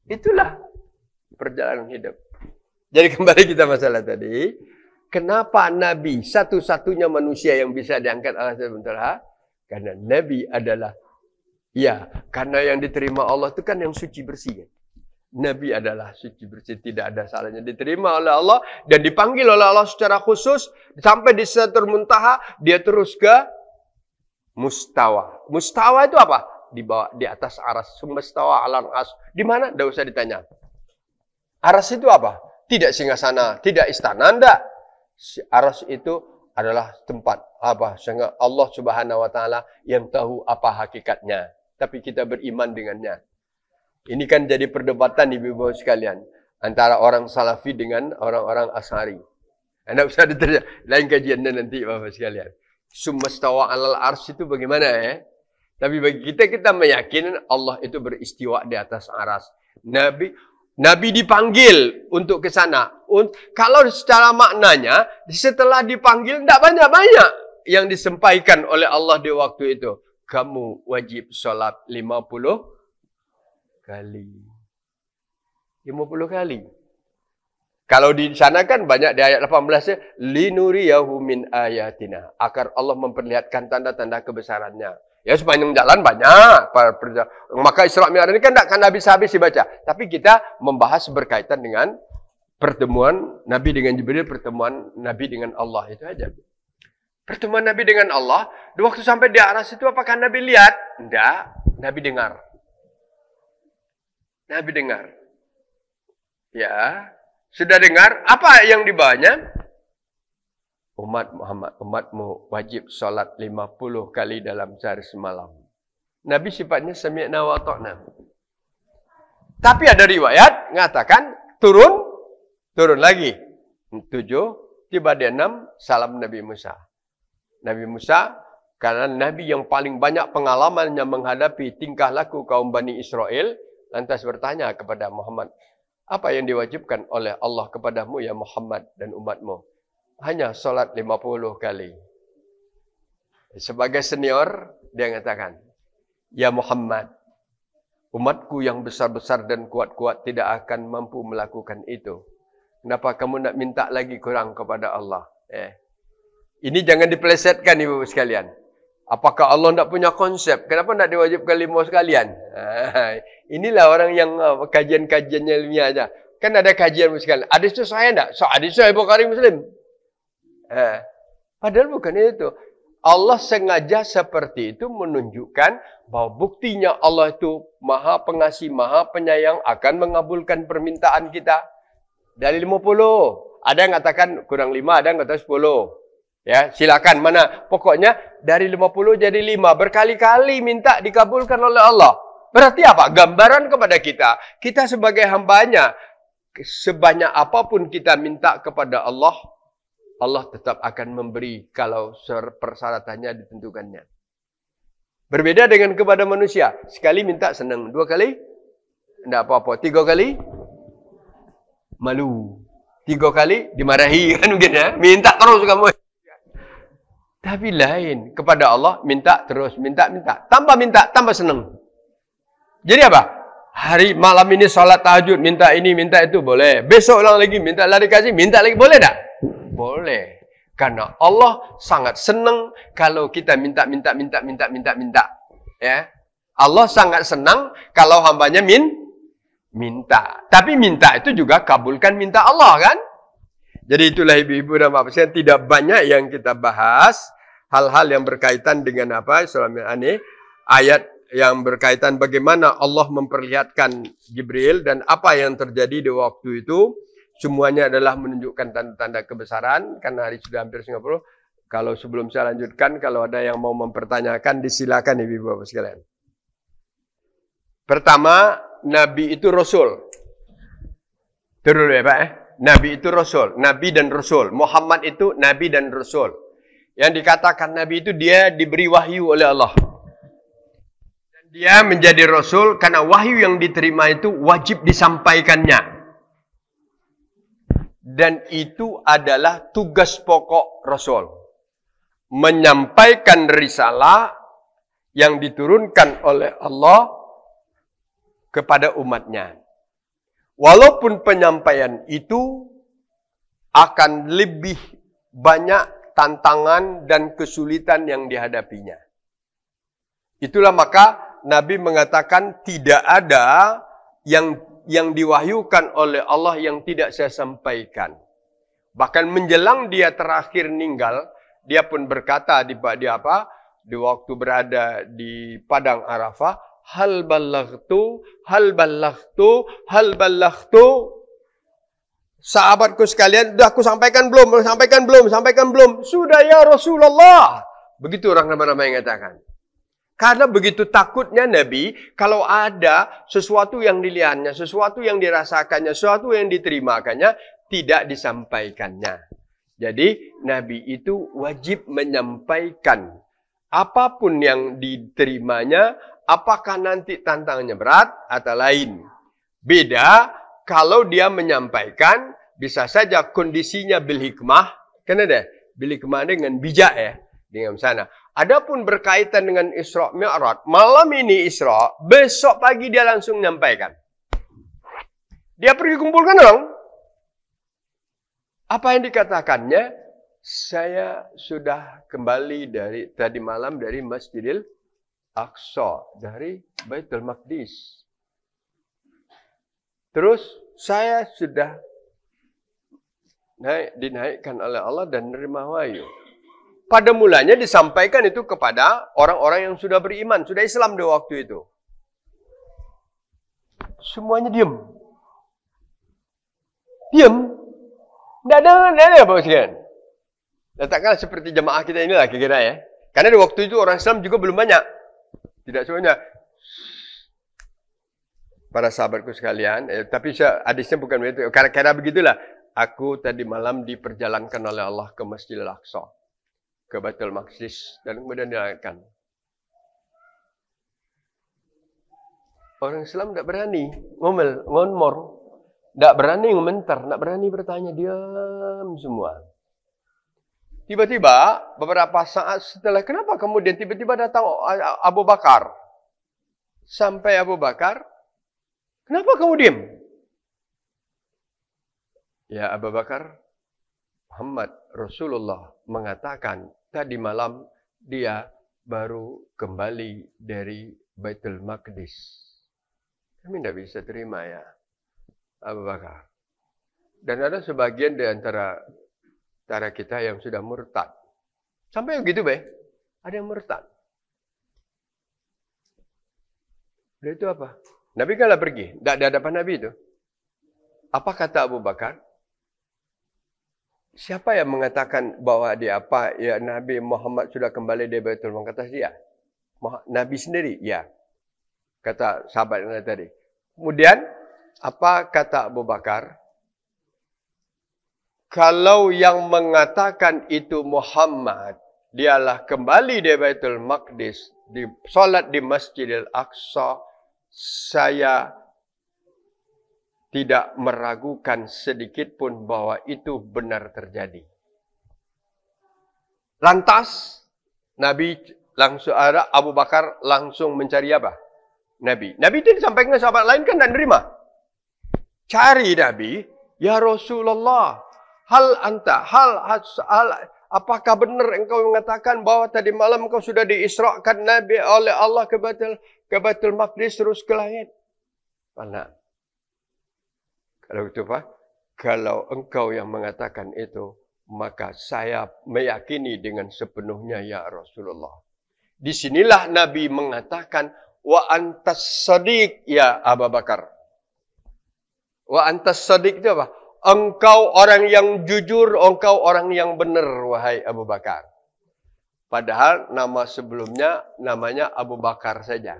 Itulah perjalanan hidup. Jadi kembali kita masalah tadi. Kenapa Nabi satu-satunya manusia yang bisa diangkat Allah SWT? Karena Nabi adalah, ya, karena yang diterima Allah itu kan yang suci bersih. Kan? Nabi adalah suci bersih, tidak ada salahnya. Diterima oleh Allah dan dipanggil oleh Allah secara khusus. Sampai di Sidratul Muntaha, dia terus ke mustawa. Mustawa itu apa? Di bawah, di atas aras. Mustawa alal as. Di mana? Tidak usah ditanya. Aras itu apa? Tidak singgasana, tidak istana, enggak. Aras itu adalah tempat apa? Sehingga Allah Subhanahu wa taala yang tahu apa hakikatnya. Tapi kita beriman dengannya. Ini kan jadi perdebatan ibu-ibu sekalian antara orang Salafi dengan orang-orang Asy'ari. Anda usah ditanya, lain kajiannya nanti Bapak sekalian. Sumastawa alal arsy itu bagaimana ya? Tapi bagi kita meyakini Allah itu beristiwa di atas aras. Nabi dipanggil untuk ke sana. Kalau secara maknanya, setelah dipanggil tidak banyak-banyak yang disampaikan oleh Allah di waktu itu. Kamu wajib sholat 50 kali. 50 kali. Kalau di sana kan banyak di ayat 18 linuriyahu min ayatina, agar Allah memperlihatkan tanda-tanda kebesarannya. Ya sepanjang jalan banyak. Maka Isra Mi'raj ini kan tidak akan habis-habis dibaca. Tapi kita membahas berkaitan dengan pertemuan Nabi dengan Jibril, pertemuan Nabi dengan Allah itu aja. Pertemuan Nabi dengan Allah, di waktu sampai di aras itu apakah Nabi lihat? Tidak, Nabi dengar. Nabi dengar. Ya. Sudah dengar apa yang dibawanya? Umat Muhammad, umatmu wajib sholat 50 kali dalam sehari semalam. Nabi sifatnya sami'na wa ta'na. Tapi ada riwayat mengatakan turun lagi. 7, tiba di 6, salam Nabi Musa. Nabi Musa, karena Nabi yang paling banyak pengalamannya menghadapi tingkah laku kaum Bani Israel, lantas bertanya kepada Muhammad, apa yang diwajibkan oleh Allah kepadamu ya Muhammad dan umatmu? Hanya sholat 50 kali. Sebagai senior, dia mengatakan, ya Muhammad, umatku yang besar-besar dan kuat-kuat tidak akan mampu melakukan itu. Kenapa kamu nak minta lagi kurang kepada Allah? Ini jangan dipelesetkan ibu sekalian. Apakah Allah tidak punya konsep? Kenapa tidak diwajibkan 5 sekalian? Inilah orang yang kajian-kajiannya ilmiah aja. Kan ada kajian sekalian. Hadis itu sahih tidak? Hadis itu Bukhari Muslim. Padahal bukan itu. Allah sengaja seperti itu menunjukkan bahwa buktinya Allah itu maha pengasih, maha penyayang, akan mengabulkan permintaan kita. Dari 50. Ada yang katakan kurang 5, ada yang katakan 10. Ya, silakan mana. Pokoknya dari 50 jadi 5. Berkali-kali minta dikabulkan oleh Allah. Berarti apa? Gambaran kepada kita. Kita sebagai hambanya, sebanyak apapun kita minta kepada Allah, Allah tetap akan memberi kalau persyaratannya ditentukannya. Berbeda dengan kepada manusia. Sekali minta senang. 2 kali? Tidak apa-apa. 3 kali? Malu. 3 kali? Dimarahi kan mungkin ya. Minta terus kamu. Tapi lain. Kepada Allah, minta terus. Minta. Tambah senang. Jadi apa? Hari malam ini sholat tahajud. Minta ini, minta itu. Boleh. Besok ulang lagi. Minta lari kasih. Minta lagi. Boleh tak? Boleh. Karena Allah sangat senang kalau kita minta. Ya. Allah sangat senang kalau hambanya minta. Tapi minta itu juga kabulkan minta Allah kan? Jadi itulah ibu-ibu dan bapak sekalian, tidak banyak yang kita bahas hal-hal yang berkaitan dengan apa? Selama ini ayat yang berkaitan bagaimana Allah memperlihatkan Jibril dan apa yang terjadi di waktu itu. Semuanya adalah menunjukkan tanda-tanda kebesaran karena hari sudah hampir 50. Kalau sebelum saya lanjutkan, kalau ada yang mau mempertanyakan, disilakan ibu-ibu bapak sekalian. Pertama, Nabi itu Rasul. Terus ya Pak Nabi itu Rasul. Nabi dan Rasul. Muhammad itu Nabi dan Rasul. Yang dikatakan Nabi itu dia diberi wahyu oleh Allah. Dan dia menjadi Rasul karena wahyu yang diterima itu wajib disampaikannya. Dan itu adalah tugas pokok Rasul. Menyampaikan risalah yang diturunkan oleh Allah kepada umatnya. Walaupun penyampaian itu akan lebih banyak tantangan dan kesulitan yang dihadapinya. Itulah maka Nabi mengatakan tidak ada yang diwahyukan oleh Allah yang tidak saya sampaikan. Bahkan menjelang dia terakhir meninggal, dia pun berkata di waktu berada di padang Arafah, hal ballaghtu, hal ballaghtu, hal ballaghtu. Sahabatku sekalian, sudah aku sampaikan belum? Sampaikan belum? Sampaikan belum? Sudah ya Rasulullah. Begitu orang ramai-ramai mengatakan. Karena begitu takutnya Nabi, kalau ada sesuatu yang dilihatnya, sesuatu yang dirasakannya, sesuatu yang diterimakannya, tidak disampaikannya. Jadi Nabi itu wajib menyampaikan apapun yang diterimanya, apakah nanti tantangannya berat atau lain. Beda kalau dia menyampaikan, bisa saja kondisinya bil hikmah, kan ada bil hikmah dengan bijak ya, dengan sana. Adapun berkaitan dengan Isra Mi'raj, malam ini Isra, besok pagi dia langsung menyampaikan. Dia pergi kumpulkan orang. Apa yang dikatakannya? Saya sudah kembali dari tadi malam dari Masjidil Aqsa, dari Baitul Maqdis. Terus saya sudah dinaikkan oleh Allah dan menerima wahyu. Pada mulanya disampaikan itu kepada orang-orang yang sudah beriman, sudah Islam di waktu itu. Semuanya diam. Diam. Tidak ada apa sekalian. Letakkanlah seperti jemaah kita inilah kira-kira ya. Karena di waktu itu orang Islam juga belum banyak. Tidak semuanya. Para sahabatku sekalian, tapi hadisnya bukan begitu. Karena begitulah. Aku tadi malam diperjalankan oleh Allah ke Masjidil Aqsa, ke Baitul Maqdis, dan kemudian dilakukan. Orang Islam tidak berani ngomor, tidak berani ngomentar, tidak berani bertanya, diam semua. Tiba-tiba beberapa saat setelah, kenapa kemudian tiba-tiba datang Abu Bakar? Sampai Abu Bakar, kenapa kamu diam? Ya Abu Bakar, Muhammad Rasulullah mengatakan tadi malam dia baru kembali dari Baitul Maqdis. Kami tidak bisa terima ya Abu Bakar. Dan ada sebagian di antara kita yang sudah murtad. Sampai begitu ada yang murtad. Dia itu apa? Nabi kalah pergi. Tidak ada hadapan Nabi itu. Apa kata Abu Bakar? Siapa yang mengatakan bahwa dia apa? Ya Nabi Muhammad sudah kembali dari Baitul Maqdis dia. Nabi sendiri? Ya. Kata sahabat yang tadi. Kemudian apa kata Abu Bakar? Kalau yang mengatakan itu Muhammad, dialah kembali dari Baitul Maqdis, solat di Masjidil Aqsa, saya tidak meragukan sedikit pun bahwa itu benar terjadi. Lantas Nabi langsung Abu Bakar langsung mencari apa? Nabi itu disampaikan ke sahabat lain kan dan nerima. Cari Nabi, ya Rasulullah, apakah benar engkau mengatakan bahwa tadi malam engkau sudah diisrakan Nabi oleh Allah ke Baitul Maqdis terus ke langit? Mana? Kalau itu kalau engkau yang mengatakan itu, maka saya meyakini dengan sepenuhnya ya Rasulullah. Disinilah Nabi mengatakan, wa antas sadiq ya Abu Bakar. Wa antas sadiq itu apa? Engkau orang yang jujur, engkau orang yang benar, wahai Abu Bakar. Padahal nama sebelumnya namanya Abu Bakar saja.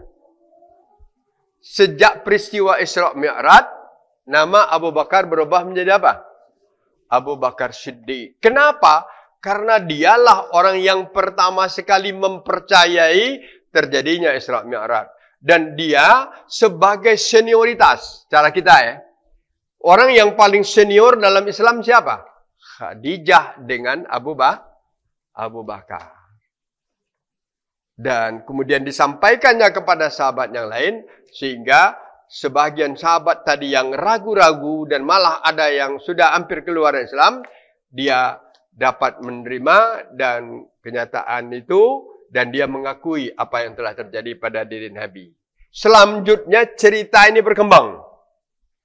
Sejak peristiwa Isra Mi'raj, nama Abu Bakar berubah menjadi apa? Abu Bakar Siddiq. Kenapa? Karena dialah orang yang pertama sekali mempercayai terjadinya Isra Mi'raj. Dan dia sebagai senioritas, cara kita ya. Orang yang paling senior dalam Islam siapa? Khadijah dengan Abu Bakar. Dan kemudian disampaikannya kepada sahabat yang lain, sehingga sebagian sahabat tadi yang ragu-ragu dan malah ada yang sudah hampir keluar dari Islam, dia dapat menerima dan kenyataan itu, dan dia mengakui apa yang telah terjadi pada diri Nabi. Selanjutnya cerita ini berkembang.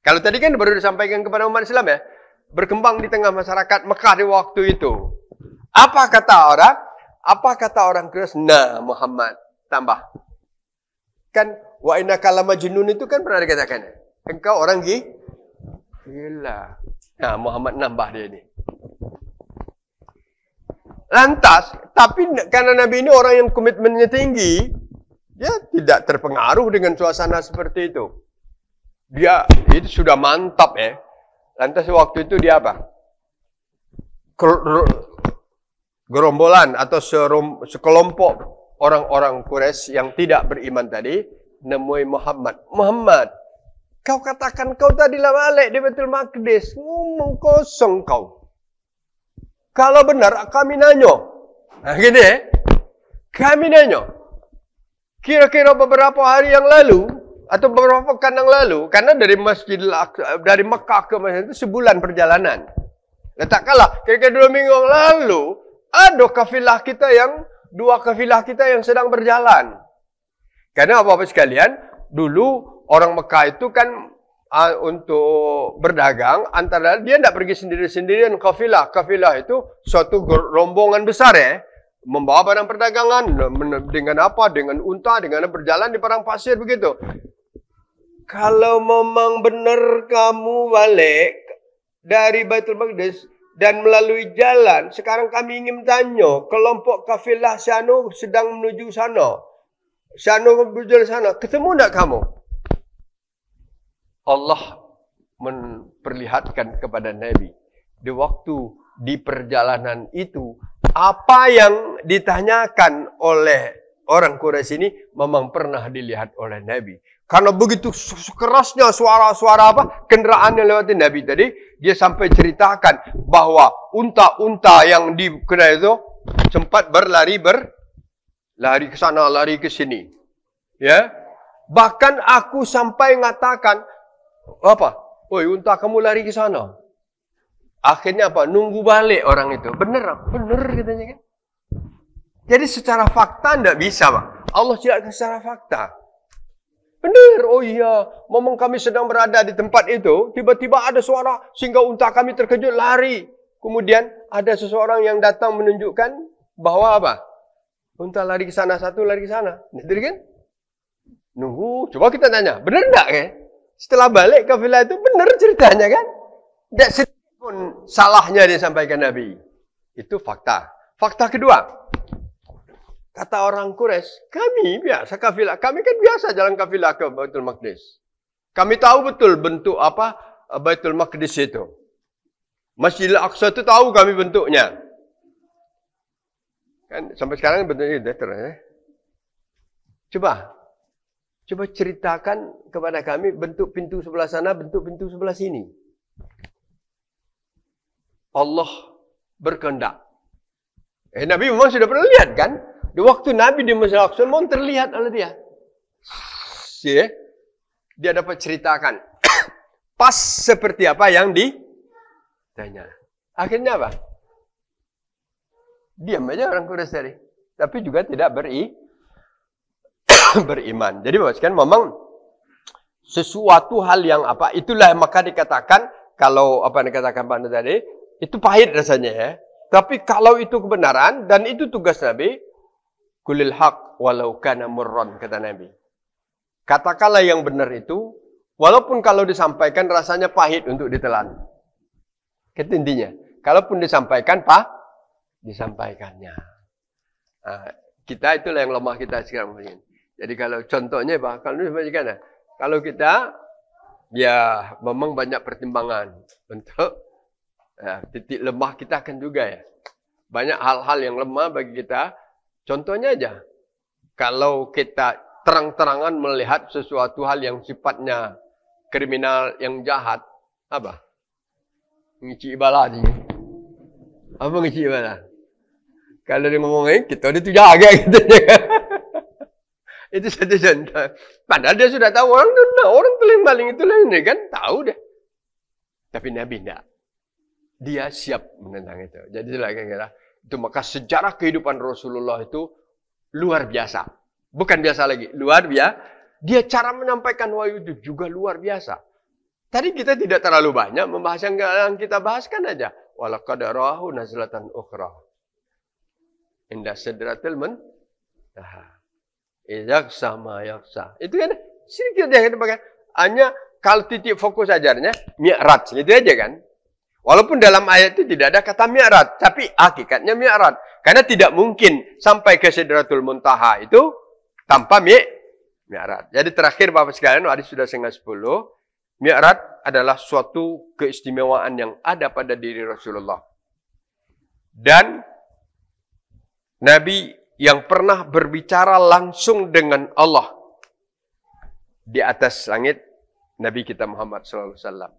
Kalau tadi kan baru disampaikan kepada umat Islam ya, berkembang di tengah masyarakat Mekah di waktu itu. Apa kata orang? Apa kata orang Quraisy? Nah, Muhammad tambah. Kan wa innaka lamajnun itu kan pernah dikatakan. Engkau orang gila. Nah, Muhammad nambah dia ini. Lantas, tapi karena Nabi ini orang yang komitmennya tinggi, dia tidak terpengaruh dengan suasana seperti itu. Dia itu sudah mantap ya. Lantas waktu itu dia apa? Gerombolan atau sekelompok orang-orang Quraisy yang tidak beriman tadi nemui Muhammad. Muhammad, kau katakan kau tadi lah balik di Baitul Maqdis, ngomong kosong kau. Kalau benar kami nanyo. Nah gini ya. Kami nanyo. Kira-kira beberapa hari yang lalu atau beberapa pekan yang lalu, karena dari dari Mekah ke Madinah itu sebulan perjalanan. Letakkanlah kira-kira 2 minggu yang lalu ada dua kafilah kita yang sedang berjalan. Karena apa-apa sekalian, dulu orang Mekah itu kan untuk berdagang, antara dia tidak pergi sendiri-sendirian kafilah. Kafilah itu suatu rombongan besar ya, membawa barang perdagangan dengan apa? Dengan unta, dengan berjalan di padang pasir begitu. Kalau memang benar kamu balik dari Baitul Maqdis dan melalui jalan, sekarang kami ingin tanya, kelompok kafilah Syanu sedang menuju sana. Syanu menuju sana, ketemu tak kamu? Allah memperlihatkan kepada Nabi di waktu di perjalanan itu, apa yang ditanyakan oleh orang Quraisy ini memang pernah dilihat oleh Nabi. Karena begitu kerasnya suara-suara kendaraan yang lewatin Nabi tadi, dia sampai ceritakan bahwa unta-unta yang dikena itu sempat lari ke sana, lari ke sini. Ya. Bahkan aku sampai mengatakan, apa? Woi, unta kamu lari ke sana. Akhirnya apa? Nunggu balik orang itu. Bener katanya kan. Jadi secara fakta tidak bisa, Pak. Allah tidak secara fakta. Benar, oh iya, memang kami sedang berada di tempat itu, tiba-tiba ada suara sehingga unta kami terkejut lari. Kemudian ada seseorang yang datang menunjukkan bahwa apa? Unta lari ke sana, satu lari ke sana. Jadi kan? Nunggu, coba kita tanya, benar enggak kan? Setelah balik kafilah itu benar ceritanya kan? Tidak sedikit pun salahnya disampaikan Nabi. Itu fakta. Fakta kedua. Kata orang Quraisy, kami biasa kafilah. Kami kan biasa jalan kafilah ke Baitul Maqdis. Kami tahu betul bentuk apa Baitul Maqdis itu. Masjidil Aqsa itu tahu kami bentuknya. Kan sampai sekarang bentuknya sudah terus. Coba ceritakan kepada kami bentuk pintu sebelah sana, bentuk pintu sebelah sini. Allah berkehendak. Nabi memang sudah pernah lihat kan? Di waktu Nabi di Masjidil Aqsa memang terlihat oleh dia. Dia dapat ceritakan. Pas seperti apa yang ditanya. Akhirnya apa? Diam aja orang Quraisy tadi. Tapi juga tidak beriman. Jadi maksudnya memang sesuatu hal yang apa, itulah maka dikatakan, kalau apa yang dikatakan Pak Nur tadi, itu pahit rasanya ya. Tapi kalau itu kebenaran, dan itu tugas Nabi, kulil haq walau kana murran, kata Nabi. Katakanlah yang benar itu, walaupun kalau disampaikan rasanya pahit untuk ditelan. Itu intinya. Kalaupun disampaikan, disampaikannya. Nah, kita itulah yang lemah kita sekarang. Jadi kalau contohnya, kalau kita, ya memang banyak pertimbangan untuk titik lemah kita kan juga ya. Banyak hal-hal yang lemah bagi kita. Contohnya aja. Kalau kita terang-terangan melihat sesuatu hal yang sifatnya kriminal, yang jahat. Apa? Ngici bala ni. Apa ngici bala? Kalau dia ngomongin, kita itu jaga gitu. Itu satu contoh. Padahal dia sudah tahu orang teling maling itu lain kan, tahu deh. Tapi Nabi tidak. Dia siap menentang itu. Jadi kira-kira itu maka sejarah kehidupan Rasulullah itu luar biasa. Bukan biasa lagi, luar biasa. Dia cara menyampaikan wahyu itu juga luar biasa. Tadi kita tidak terlalu banyak membahas yang kita bahaskan aja. Walaqad ra'ahu nazlatan ukhra. Inda sidratil muntaha. Yaksa ma yaksa. Itu kan sedikit aja kita pakai. Hanya kalau titik fokus ajarnya mi'raj, itu aja kan. Walaupun dalam ayat itu tidak ada kata mi'raj, tapi hakikatnya mi'raj. Karena tidak mungkin sampai ke Sidratul Muntaha itu tanpa mi'raj. Jadi terakhir Bapak sekalian, hari sudah 9:30. Mi'raj adalah suatu keistimewaan yang ada pada diri Rasulullah. Dan Nabi yang pernah berbicara langsung dengan Allah di atas langit, Nabi kita Muhammad SAW.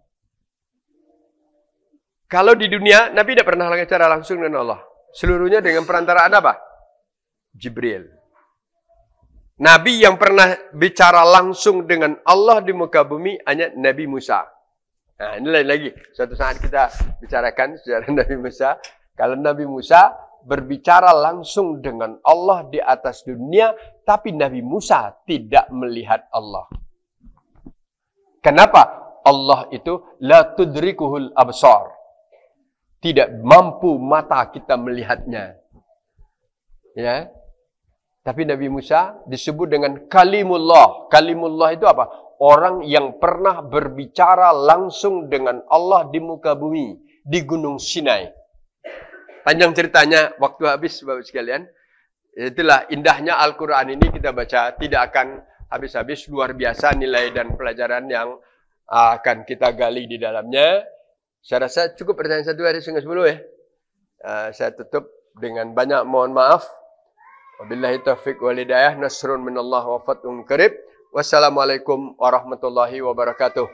Kalau di dunia, Nabi tidak pernah bicara langsung dengan Allah. Seluruhnya dengan perantaraan apa? Jibril. Nabi yang pernah bicara langsung dengan Allah di muka bumi hanya Nabi Musa. Nah, ini lain lagi. Suatu saat kita bicarakan sejarah Nabi Musa. Kalau Nabi Musa berbicara langsung dengan Allah di atas dunia, tapi Nabi Musa tidak melihat Allah. Kenapa? Allah itu la tudrikuhul absar. Tidak mampu mata kita melihatnya. Ya. Tapi Nabi Musa disebut dengan kalimullah. Kalimullah itu apa? Orang yang pernah berbicara langsung dengan Allah di muka bumi, di Gunung Sinai. Panjang ceritanya, waktu habis Bapak sekalian. Itulah indahnya Al-Quran ini kita baca. Tidak akan habis-habis, luar biasa nilai dan pelajaran yang akan kita gali di dalamnya. Saya rasa cukup pertanyaan satu hari 9:30 ya. Saya tutup dengan banyak mohon maaf. Wabillahi taufiq wal hidayah, nasrun minallah wa fathun qarib. Wassalamualaikum warahmatullahi wabarakatuh.